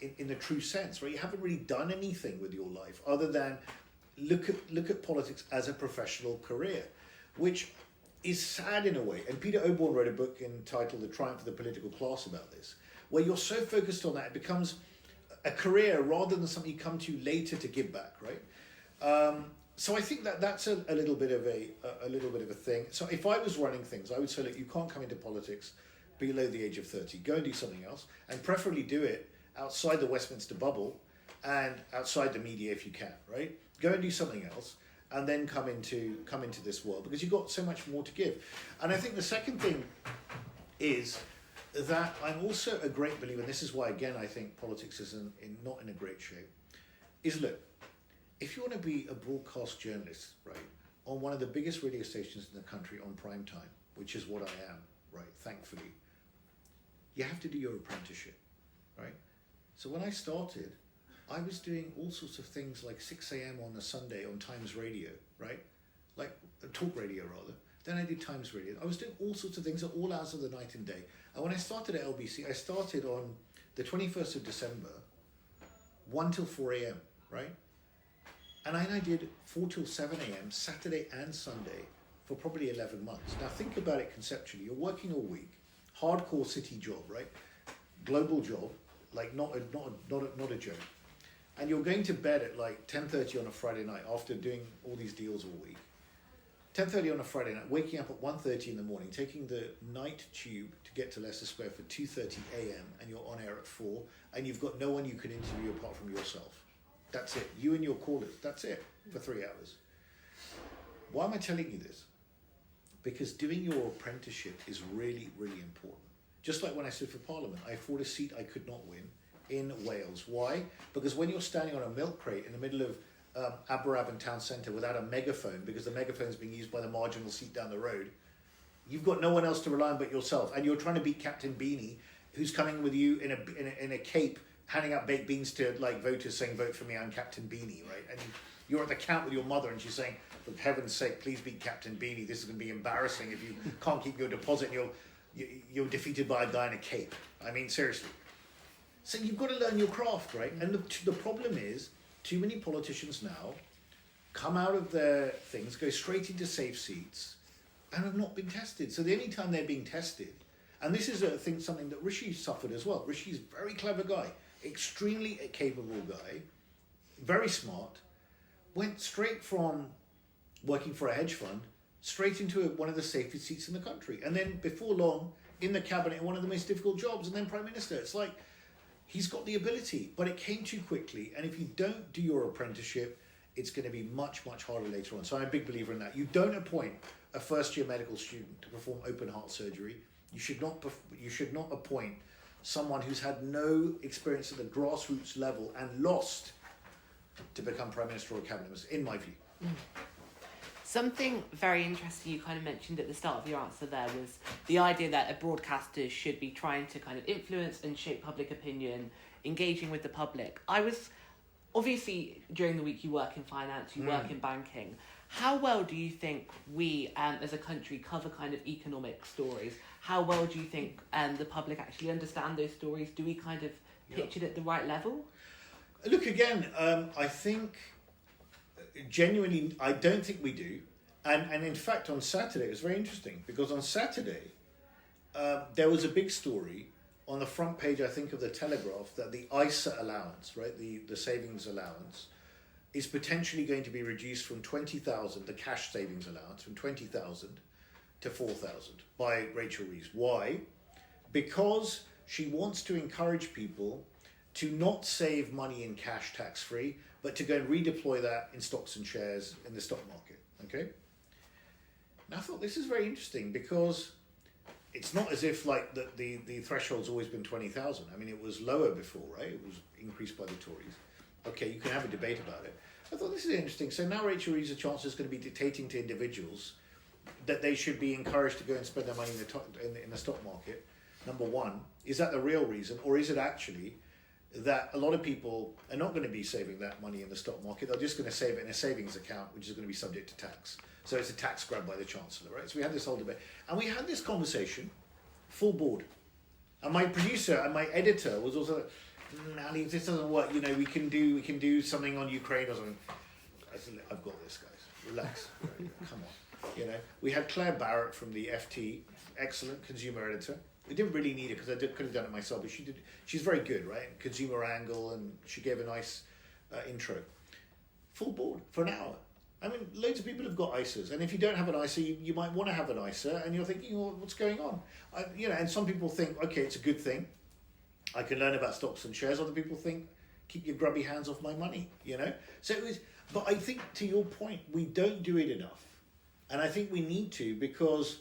in the true sense, right? You haven't really done anything with your life other than look at politics as a professional career, which is sad in a way. And Peter Oborn wrote a book entitled The Triumph of the Political Class about this, where you're so focused on that, it becomes a career rather than something you come to later to give back, right? So I think that's a little bit of a thing. So if I was running things, I would say, look, you can't come into politics below the age of 30. Go and do something else, and preferably do it outside the Westminster bubble and outside the media if you can, right? Go and do something else, and then come into this world, because you've got so much more to give. And I think the second thing is that I'm also a great believer, and this is why, again, I think politics is not in a great shape, is look, if you want to be a broadcast journalist, right, on one of the biggest radio stations in the country on prime time, which is what I am, right, thankfully, you have to do your apprenticeship, right? So when I started, I was doing all sorts of things like 6 a.m. on a Sunday on Times Radio, right? Like talk radio rather. Then I did Times Radio. I was doing all sorts of things at all hours of the night and day. And when I started at LBC, I started on the 21st of December, 1 till 4 a.m., right? And I did 4 till 7 a.m. Saturday and Sunday for probably 11 months. Now think about it conceptually. You're working all week, hardcore city job, right? Global job, like not a joke. And you're going to bed at like 10:30 on a Friday night after doing all these deals all week. 10:30 on a Friday night, waking up at 1:30 in the morning, taking the night tube to get to Leicester Square for 2:30 a.m. and you're on air at 4, and you've got no one you can interview apart from yourself. That's it. You and your callers. That's it for 3 hours. Why am I telling you this? Because doing your apprenticeship is really, really important. Just like when I stood for Parliament, I fought a seat I could not win in Wales. Why? Because when you're standing on a milk crate in the middle of Aberabon Town Centre without a megaphone, because the megaphone's being used by the marginal seat down the road, you've got no one else to rely on but yourself, and you're trying to beat Captain Beanie, who's coming with you in a cape, handing out baked beans to like voters, saying, "Vote for me, I'm Captain Beanie," right? And you're at the camp with your mother, and she's saying, "For heaven's sake, please beat Captain Beanie. This is going to be embarrassing if you can't keep your deposit. And you're defeated by a guy in a cape." I mean, seriously. So you've got to learn your craft, right? And the problem is, too many politicians now come out of their things, go straight into safe seats, and have not been tested. So the only time they're being tested, and this is something that Rishi suffered as well. Rishi's a very clever guy, extremely capable guy, very smart, went straight from working for a hedge fund straight into one of the safest seats in the country. And then before long, in the cabinet, one of the most difficult jobs, and then Prime Minister. It's like, he's got the ability, but it came too quickly. And if you don't do your apprenticeship, it's going to be much, much harder later on. So I'm a big believer in that. You don't appoint a first-year medical student to perform open heart surgery. You should not appoint someone who's had no experience at the grassroots level and lost to become Prime Minister or Cabinet Minister, in my view. Something very interesting you kind of mentioned at the start of your answer there was the idea that a broadcaster should be trying to kind of influence and shape public opinion, engaging with the public. Obviously, during the week you work in finance, you work in banking. How well do you think we as a country cover kind of economic stories? How well do you think the public actually understand those stories? Do we kind of pitch it at the right level? Look, again, I think genuinely, I don't think we do. And in fact, on Saturday, it was very interesting, because on Saturday, there was a big story on the front page, I think, of the Telegraph, that the ISA allowance, right, the savings allowance, is potentially going to be reduced from 20,000, the cash savings allowance, from 20,000 to 4,000 by Rachel Reeves. Why? Because she wants to encourage people to not save money in cash tax-free, but to go and redeploy that in stocks and shares in the stock market, okay? Now I thought this is very interesting, because it's not as if like the threshold's always been 20,000. I mean, it was lower before, right? It was increased by the Tories. Okay, you can have a debate about it. I thought this is interesting. So now Rachel Reeves' Chancellor is going to be dictating to individuals, that they should be encouraged to go and spend their money in the stock market, number one, is that the real reason, or is it actually that a lot of people are not going to be saving that money in the stock market? They're just going to save it in a savings account, which is going to be subject to tax. So it's a tax grab by the Chancellor, right? So we had this whole debate, and we had this conversation, full board. And my producer and my editor was also like, Ali, if this doesn't work, we can do something on Ukraine or something. I said, I've got this, guys. Relax. Right? Come on. We had Claire Barrett from the FT, excellent consumer editor. We didn't really need it because I could have done it myself, but she did. She's very good, right? Consumer angle, and she gave a nice intro. Full board for an hour. I mean, loads of people have got ISAs, and if you don't have an ISA, you might want to have an ISA, and you're thinking, well, what's going on? And some people think, okay, it's a good thing. I can learn about stocks and shares. Other people think, keep your grubby hands off my money, So it was, but I think to your point, we don't do it enough. And I think we need to, because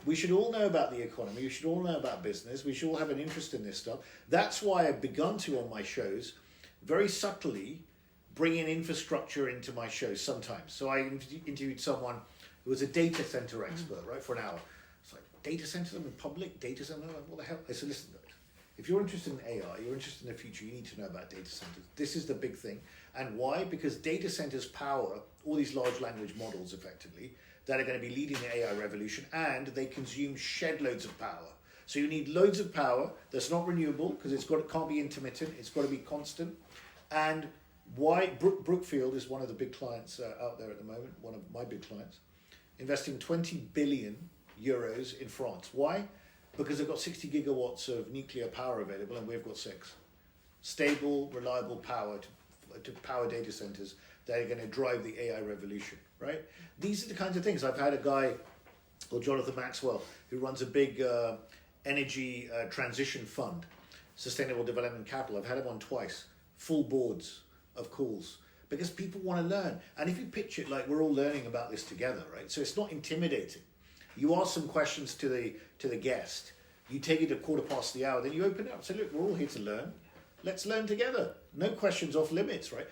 we should all know about the economy. We should all know about business. We should all have an interest in this stuff. That's why I've begun to, on my shows, very subtly bring in infrastructure into my shows sometimes. So I interviewed someone who was a data center expert, right, for an hour. It's like, data centers, public data center, what the hell? I said, listen, if you're interested in AI, you're interested in the future, you need to know about data centers. This is the big thing. And why? Because data centers power all these large language models, effectively, that are going to be leading the AI revolution, and they consume shed loads of power. So you need loads of power that's not renewable, because it can't be intermittent, it's got to be constant. And why? Brookfield is one of the big clients out there at the moment, one of my big clients, investing 20 billion euros in France. Why? Because they've got 60 gigawatts of nuclear power available, and we've got 6. Stable, reliable power to power data centers that are going to drive the AI revolution, right? These are the kinds of things. I've had a guy called Jonathan Maxwell who runs a big energy transition fund, Sustainable Development Capital. I've had him on twice, full boards of calls, because people want to learn. And if you pitch it like we're all learning about this together, right? So it's not intimidating. You ask some questions to the guest, you take it at 1:15, then you open it up and say, look, we're all here to learn. Let's learn together. No questions off limits, right?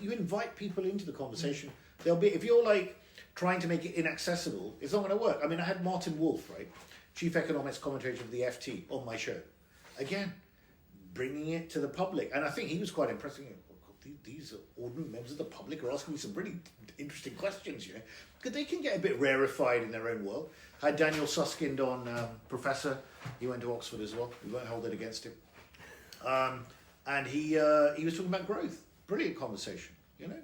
You invite people into the conversation. If you're like trying to make it inaccessible, it's not going to work. I mean, I had Martin Wolf, right, chief economics commentator of the FT, on my show. Again, bringing it to the public. And I think he was quite impressed. These ordinary members of the public are asking me some really interesting questions, because they can get a bit rarefied in their own world. I had Daniel Suskind on, professor. He went to Oxford as well. We won't hold it against him. And he was talking about growth. Brilliant conversation,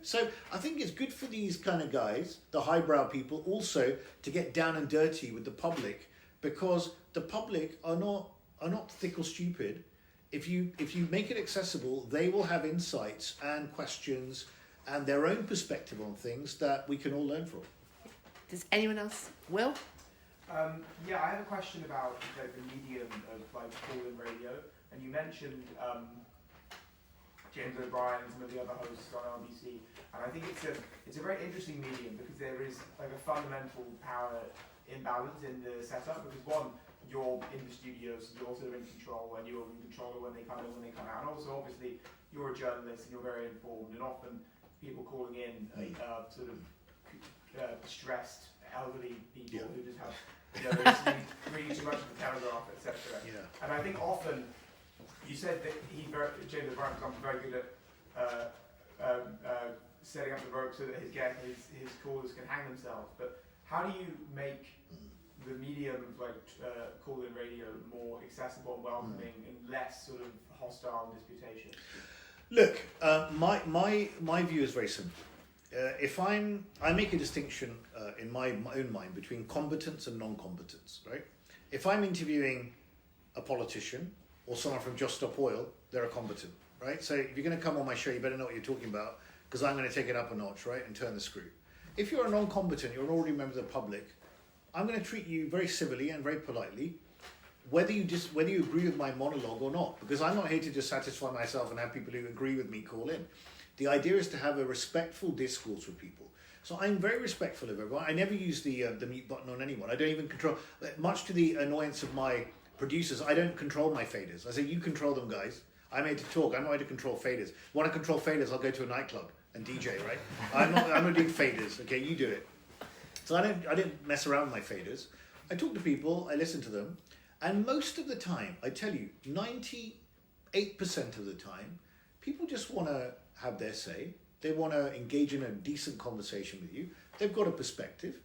So I think it's good for these kind of guys, the highbrow people, also to get down and dirty with the public, because the public are not thick or stupid. If you make it accessible, they will have insights and questions and their own perspective on things that we can all learn from. Does anyone else? Will? Yeah, I have a question about the medium of call-in radio, and you mentioned James O'Brien and some of the other hosts on LBC, and I think it's a very interesting medium because there is a fundamental power imbalance in the setup. Because one, you're in the studios, you're also in control, and you're in control of when they come out. And also, obviously, you're a journalist and you're very informed, and often people calling in stressed elderly people who just have listening reading too much of the Telegraph, etc. Yeah. And I think often you said that James O'Brien, for example, very good at setting up the rope so that his callers can hang themselves. But how do you make the medium of call-in radio more accessible and welcoming and less sort of hostile and disputation? Look, my view is very simple. I make a distinction in my own mind between competence and non-competence, right? If I'm interviewing a politician or someone from Just Stop Oil, they're a competent, right? So if you're going to come on my show, you better know what you're talking about, because I'm going to take it up a notch, right, and turn the screw. If you're a non-competent, you're an ordinary member of the public, I'm going to treat you very civilly and very politely, whether you agree with my monologue or not, because I'm not here to just satisfy myself and have people who agree with me call in. The idea is to have a respectful discourse with people. So I'm very respectful of everyone. I never use the mute button on anyone. I don't even control, much to the annoyance of my producers, I don't control my faders. I say, you control them, guys. I'm here to talk. I'm not here to control faders. Want to control faders, I'll go to a nightclub and DJ, right? I'm not doing faders. Okay, you do it. So I didn't mess around with my faders. I talk to people, I listen to them, and most of the time, I tell you, 98% of the time, people just want to have their say. They want to engage in a decent conversation with you. They've got a perspective.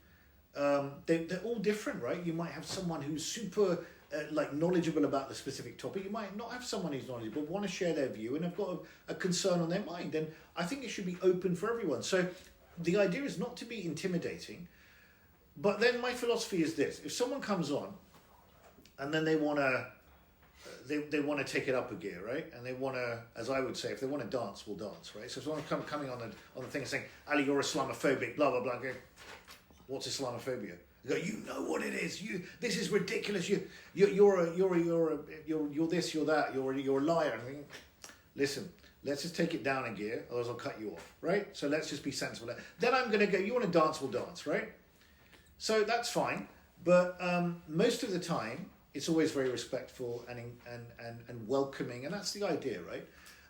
They're all different, right? You might have someone who's super knowledgeable about the specific topic. You might not have someone who's knowledgeable, but want to share their view and have got a concern on their mind. And I think it should be open for everyone. So the idea is not to be intimidating, but then my philosophy is this: if someone comes on and then they want to take it up a gear, right? And they want to, as I would say, if they want to dance, we'll dance, right? So if someone coming on the thing and saying, Ali, you're Islamophobic, blah blah blah. I go, what's Islamophobia? I go, you know what it is. This is ridiculous. You're this, you're that. You're a liar. And I think, listen, let's just take it down a gear, otherwise I'll cut you off, right? So let's just be sensible. Then I'm going to go, you want to dance, we'll dance, right? So that's fine. But most of the time, it's always very respectful and welcoming, and that's the idea, right?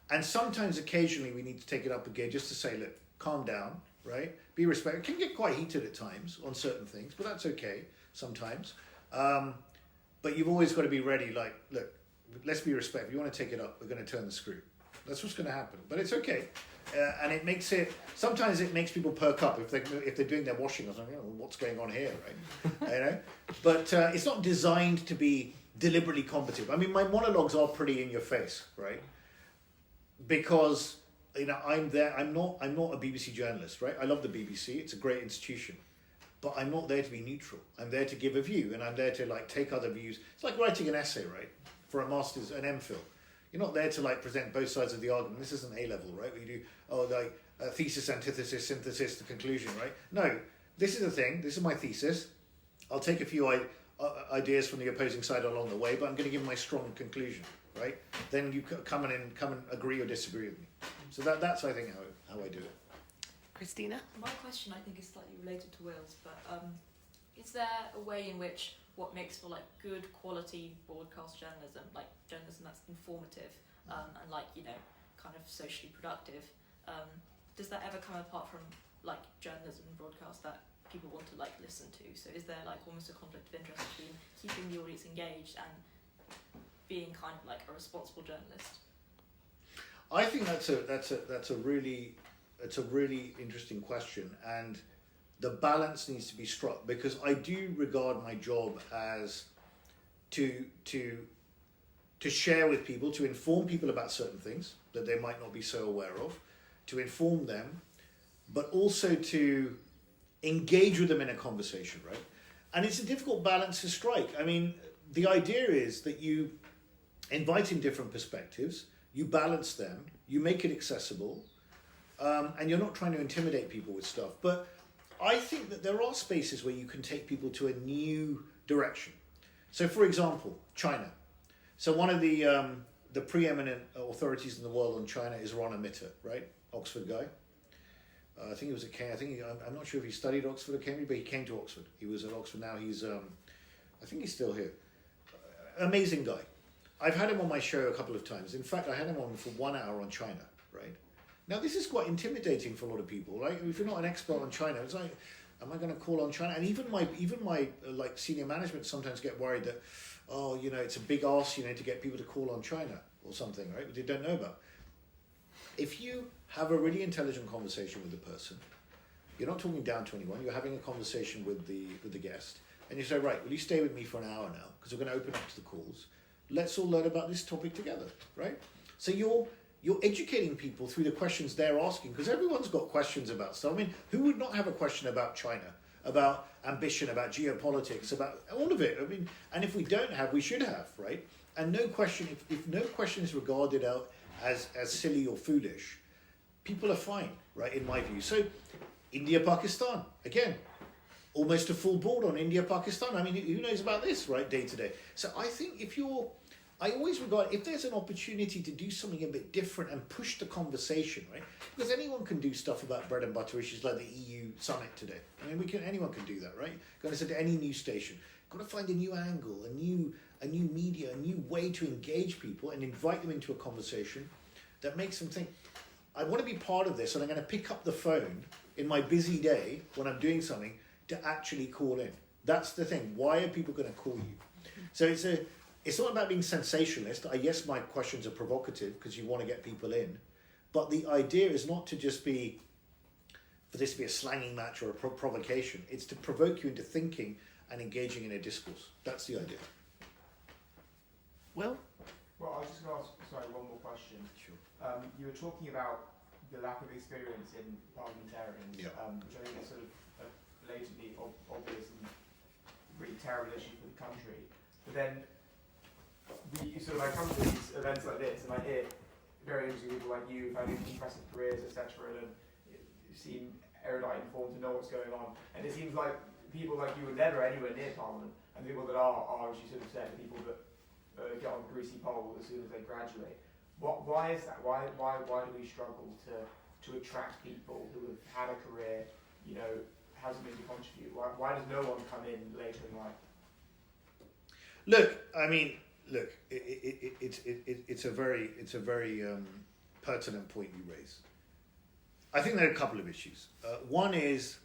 And sometimes, occasionally, we need to take it up a gear just to say, look, calm down, right? Be respectful. It can get quite heated at times on certain things, but that's okay sometimes. But you've always got to be ready, like, look, let's be respectful. You want to take it up, we're going to turn the screw. That's what's going to happen, but it's okay. And it makes it, sometimes it makes people perk up if they're doing their washing or something. What's going on here, right? You know, but it's not designed to be deliberately combative. I mean, my monologues are pretty in your face, right? Because I'm there. I'm not a BBC journalist, right? I love the BBC. It's a great institution, but I'm not there to be neutral. I'm there to give a view, and I'm there to take other views. It's like writing an essay, right? For a master's, an MPhil. You're not there to present both sides of the argument. This isn't A-level, right? Where you do thesis, antithesis, synthesis, the conclusion, right? No, this is the thing. This is my thesis. I'll take a few ideas from the opposing side along the way, but I'm going to give my strong conclusion, right? Then you come and agree or disagree with me. So that's I think how I do it. Christina? My question I think is slightly related to Will's, but is there a way in which what makes for good quality broadcast journalism, journalism that's informative and kind of socially productive, does that ever come apart from journalism and broadcast that people want to listen to? So is there almost a conflict of interest between keeping the audience engaged and being kind of a responsible journalist? I think that's a really interesting question, and the balance needs to be struck, because I do regard my job as to share with people, to inform people about certain things that they might not be so aware of, to inform them, but also to engage with them in a conversation, right? And it's a difficult balance to strike. I mean, the idea is that you invite in different perspectives, you balance them, you make it accessible, and you're not trying to intimidate people with stuff. But I think that there are spaces where you can take people to a new direction. So, for example, China. So one of the preeminent authorities in the world on China is Ron Amitter, right? Oxford guy. I think he was at Cambridge. I'm not sure if he studied Oxford or Cambridge, but he came to Oxford. He was at Oxford. Now he's, I think he's still here. Amazing guy. I've had him on my show a couple of times. In fact, I had him on for 1 hour on China, right? Now, this is quite intimidating for a lot of people, right? If you're not an expert on China, it's like, am I going to call on China? And even my senior management sometimes get worried that, it's a big ask, to get people to call on China or something, right? But they don't know about. If you have a really intelligent conversation with the person, you're not talking down to anyone, you're having a conversation with the guest, and you say, right, will you stay with me for an hour now? Because we're going to open up to the calls. Let's all learn about this topic together, right? So you're educating people through the questions they're asking, because everyone's got questions about stuff. I mean, who would not have a question about China, about ambition, about geopolitics, about all of it? I mean, and if we don't have, we should have, right? And no question, if no question is regarded out as silly or foolish, people are fine, right, in my view. So India, Pakistan, again, almost a full board on India, Pakistan. I mean, who knows about this, right, day to day? So I think I always regard, if there's an opportunity to do something a bit different and push the conversation, right? Because anyone can do stuff about bread and butter issues like the EU summit today. I mean, anyone can do that, right? Got to say to any news station, got to find a new angle, a new media, a new way to engage people and invite them into a conversation that makes them think, I want to be part of this, and I'm going to pick up the phone in my busy day when I'm doing something to actually call in. That's the thing. Why are people going to call you? So it's not about being sensationalist. Yes, my questions are provocative because you want to get people in, but the idea is not to just be for this to be a slanging match or a provocation. It's to provoke you into thinking and engaging in a discourse. That's the idea. Will? Well, I was just going to ask, one more question. Sure. You were talking about the lack of experience in parliamentarians, which I think is sort of a blatantly obvious and really terrible issue for the country. But then, I come to these events like this, and I hear very interesting people like you, who've had impressive careers, etc., and seem erudite, informed, to know what's going on. And it seems like people like you are never anywhere near Parliament, and people that are, as you sort of said, people that get on a greasy pole as soon as they graduate. Why is that? Why do we struggle to attract people who have had a career, has something to contribute? Why does no one come in later in life? It's a very pertinent point you raise. I think there are a couple of issues. One is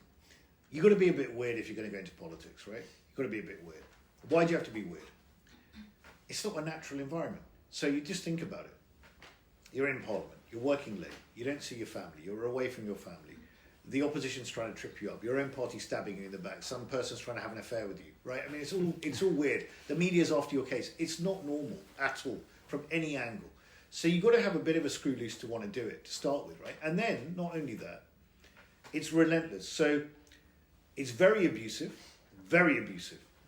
you've got to be a bit weird if you're going to go into politics, right? You've got to be a bit weird. Why do you have to be weird? It's not a natural environment. So you just think about it. You're in Parliament. You're working late. You don't see your family. You're away from your family. The opposition's trying to trip you up. Your own party's stabbing you in the back. Some person's trying to have an affair with you, right? I mean, it's all weird. The media's after your case. It's not normal at all from any angle. So you've got to have a bit of a screw loose to want to do it to start with, right? And then, not only that, it's relentless. So it's very abusive,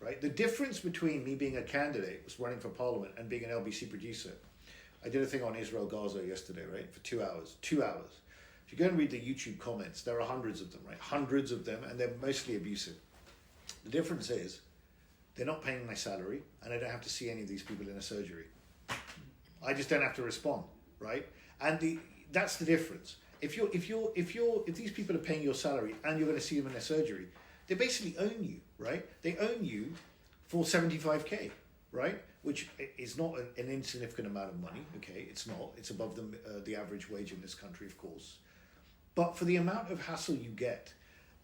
right? The difference between me being a candidate, was running for Parliament, and being an LBC producer, I did a thing on Israel Gaza yesterday, right? For 2 hours. 2 hours. If you go and read the YouTube comments, there are hundreds of them, right? Hundreds of them, and they're mostly abusive. The difference is, they're not paying my salary, and I don't have to see any of these people in a surgery. I just don't have to respond, right? And that's the difference. If these people are paying your salary and you're going to see them in a surgery, they basically own you, right? They own you for 75k, right? Which is not an insignificant amount of money. Okay, it's not. It's above the average wage in this country, of course. But for the amount of hassle you get,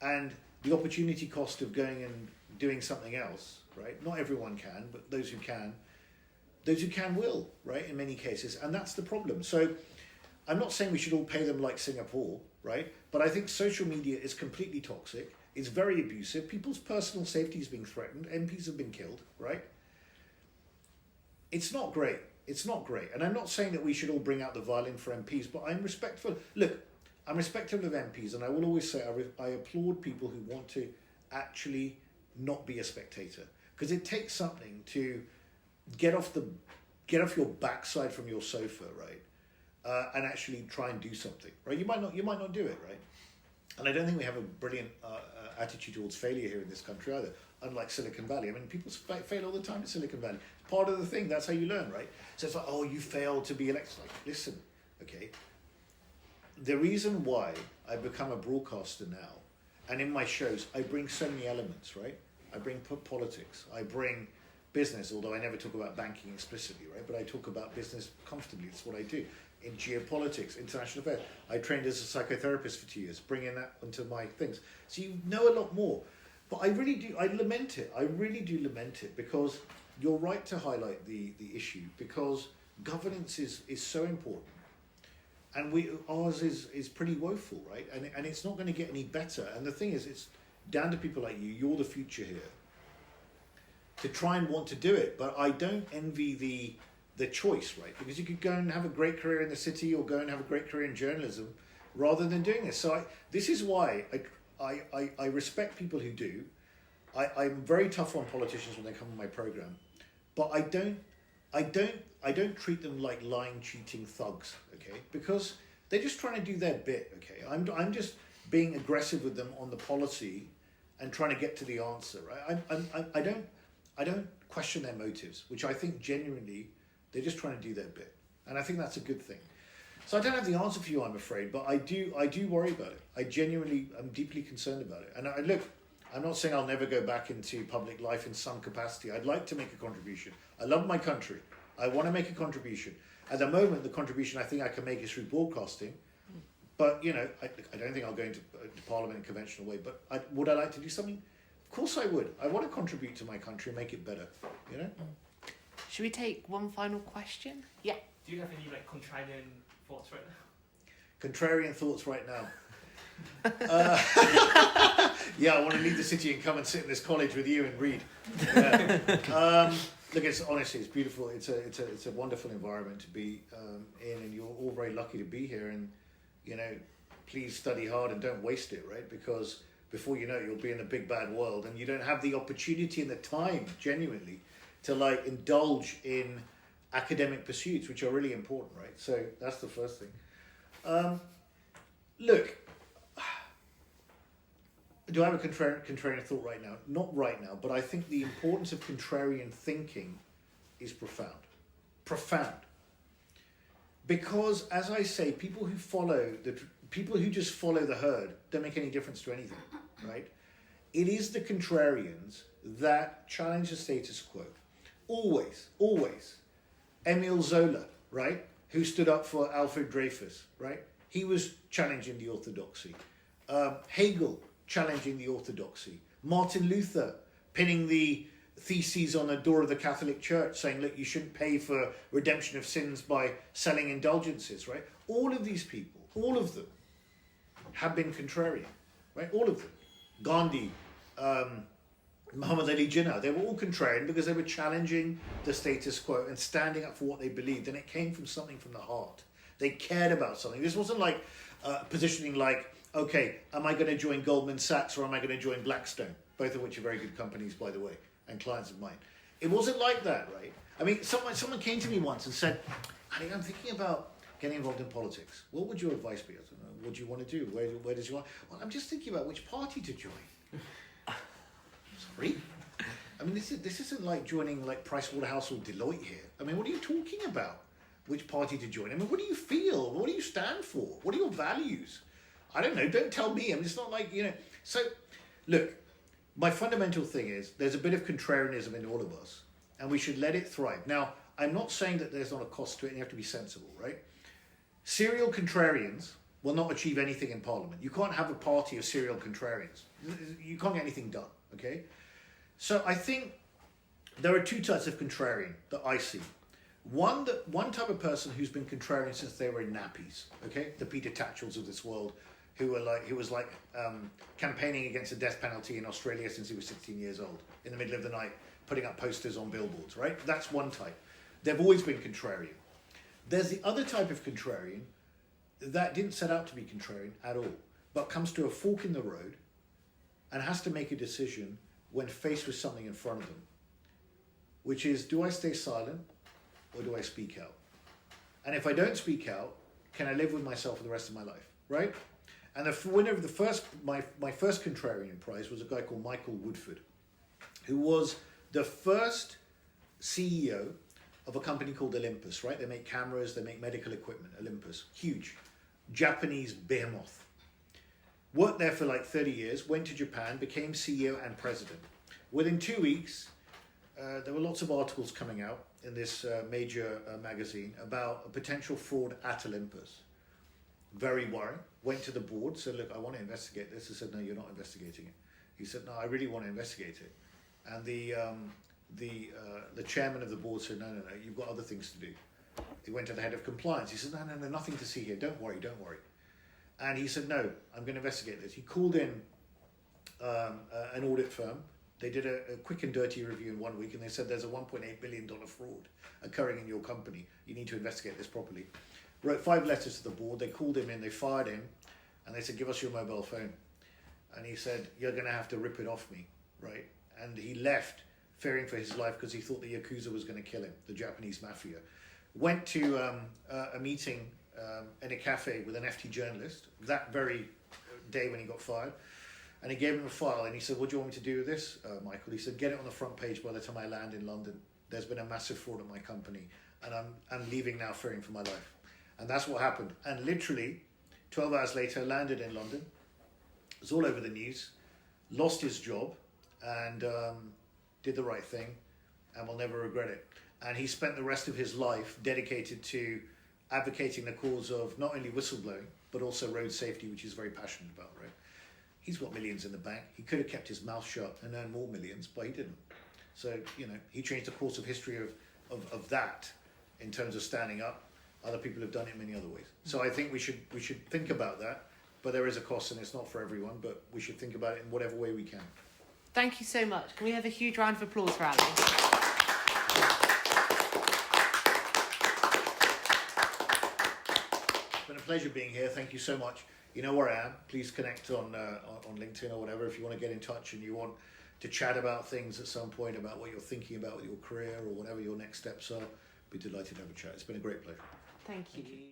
and the opportunity cost of going and doing something else, right? Not everyone can, but those who can will, right, in many cases, and that's the problem. So I'm not saying we should all pay them like Singapore, right, but I think social media is completely toxic, it's very abusive, people's personal safety is being threatened, MPs have been killed, right? It's not great, and I'm not saying that we should all bring out the violin for MPs, but I'm respectful of MPs, and I will always say I applaud people who want to actually not be a spectator, because it takes something to get off your backside from your sofa, right, and actually try and do something, right? You might not do it, right? And I don't think we have a brilliant attitude towards failure here in this country either. Unlike Silicon Valley, I mean, people fail all the time in Silicon Valley. It's part of the thing. That's how you learn, right? So it's like, oh, you failed to be elected. Like, listen, okay. The reason why I've become a broadcaster now, and in my shows, I bring so many elements, right? I bring politics. I bring business, although I never talk about banking explicitly, right? But I talk about business comfortably. It's what I do. In geopolitics, international affairs. I trained as a psychotherapist for 2 years, bringing that onto my things. So you know a lot more. But I really do lament it, because you're right to highlight the issue, because governance is so important. And ours is pretty woeful, right? And it's not going to get any better. And the thing is, it's down to people like you. You're the future here, to try and want to do it. But I don't envy the choice, right? Because you could go and have a great career in the city, or go and have a great career in journalism, rather than doing this. So this is why I respect people who do. I'm very tough on politicians when they come on my program, but I don't treat them like lying, cheating thugs, okay? Because they're just trying to do their bit, okay? I'm just being aggressive with them on the policy and trying to get to the answer, right? I don't question their motives, which I think genuinely they're just trying to do their bit, and I think that's a good thing. So I don't have the answer for you, I'm afraid, but I do worry about it. I'm deeply concerned about it. And I'm not saying I'll never go back into public life in some capacity. I'd like to make a contribution. I love my country. I want to make a contribution. At the moment, the contribution I think I can make is through broadcasting. But, I don't think I'll go into Parliament in a conventional way. But would I like to do something? course I would. I want to contribute to my country and make it better, you know? Should we take one final question? Yeah. Do you have any like contrarian thoughts right now? Contrarian thoughts right now. Yeah, I want to leave the city and come and sit in this college with you and read. Yeah. Look, it's beautiful. It's a wonderful environment to be in, and you're all very lucky to be here. And you know, please study hard and don't waste it, right? Because before you know it, you'll be in the big bad world, and you don't have the opportunity and the time, genuinely, to like indulge in academic pursuits, which are really important, right? So that's the first thing. Look. Do I have a contrarian thought right now? Not right now, but I think the importance of contrarian thinking is profound. Profound. Because, as I say, people who just follow the herd don't make any difference to anything, right? It is the contrarians that challenge the status quo. Always, always. Emile Zola, right? Who stood up for Alfred Dreyfus, right? He was challenging the orthodoxy. Hegel, challenging the orthodoxy. Martin Luther pinning the theses on the door of the Catholic Church saying, look, you shouldn't pay for redemption of sins by selling indulgences, right? All of these people, all of them, have been contrarian, right? All of them. Gandhi, Muhammad Ali Jinnah, they were all contrarian because they were challenging the status quo and standing up for what they believed, and it came from something from the heart. They cared about something. This wasn't like positioning like, okay, am I going to join Goldman Sachs or am I going to join Blackstone? Both of which are very good companies, by the way, and clients of mine. It wasn't like that, right? I mean, someone came to me once and said, Ali, I'm thinking about getting involved in politics. What would your advice be? I said, what do you want to do? Where does you want? Well, I'm just thinking about which party to join. Sorry? I mean, this isn't like joining like Pricewaterhouse or Deloitte here. I mean, what are you talking about? Which party to join? I mean, what do you feel? What do you stand for? What are your values? I don't know, don't tell me. I mean, it's not like, you know. So, look, my fundamental thing is there's a bit of contrarianism in all of us, and we should let it thrive. Now, I'm not saying that there's not a cost to it, and you have to be sensible, right? Serial contrarians will not achieve anything in Parliament. You can't have a party of serial contrarians. You can't get anything done, okay? So I think there are two types of contrarian that I see. One type of person who's been contrarian since they were in nappies, okay? The Peter Tatchells of this world, who was campaigning against the death penalty in Australia since he was 16 years old, in the middle of the night, putting up posters on billboards, right? That's one type. They've always been contrarian. There's the other type of contrarian that didn't set out to be contrarian at all, but comes to a fork in the road and has to make a decision when faced with something in front of them, which is, do I stay silent or do I speak out? And if I don't speak out, can I live with myself for the rest of my life, right? And the winner of my first contrarian prize was a guy called Michael Woodford, who was the first CEO of a company called Olympus, right? They make cameras, they make medical equipment, Olympus, huge, Japanese behemoth. Worked there for like 30 years, went to Japan, became CEO and president. Within 2 weeks, there were lots of articles coming out in this major magazine about a potential fraud at Olympus. Very worrying. Went to the board, said, look, I want to investigate this. They said, no, you're not investigating it. He said, no, I really want to investigate it. And the chairman of the board said, no, you've got other things to do. He went to the head of compliance. He said, no, nothing to see here. Don't worry. And he said, no, I'm going to investigate this. He called in an audit firm. They did a quick and dirty review in 1 week, and they said there's a $1.8 billion fraud occurring in your company. You need to investigate this properly. Wrote 5 letters to the board. They called him in, they fired him, and they said, give us your mobile phone. And he said, you're going to have to rip it off me, right? And he left fearing for his life because he thought the Yakuza was going to kill him, the Japanese mafia. Went to a meeting in a cafe with an FT journalist that very day when he got fired. And he gave him a file and he said, what do you want me to do with this, Michael? He said, get it on the front page by the time I land in London. There's been a massive fraud at my company and I'm leaving now fearing for my life. And that's what happened. And literally 12 hours later, landed in London. It was all over the news. Lost his job and did the right thing and will never regret it. And he spent the rest of his life dedicated to advocating the cause of not only whistleblowing, but also road safety, which he's very passionate about, right? He's got millions in the bank. He could have kept his mouth shut and earned more millions, but he didn't. So, you know, he changed the course of history of that in terms of standing up. Other people have done it in many other ways. So I think we should think about that. But there is a cost, and it's not for everyone, but we should think about it in whatever way we can. Thank you so much. Can we have a huge round of applause for Ali? It's been a pleasure being here. Thank you so much. You know where I am. Please connect on LinkedIn or whatever if you want to get in touch and you want to chat about things at some point, about what you're thinking about with your career or whatever your next steps are. Be delighted to have a chat. It's been a great pleasure. Thank you.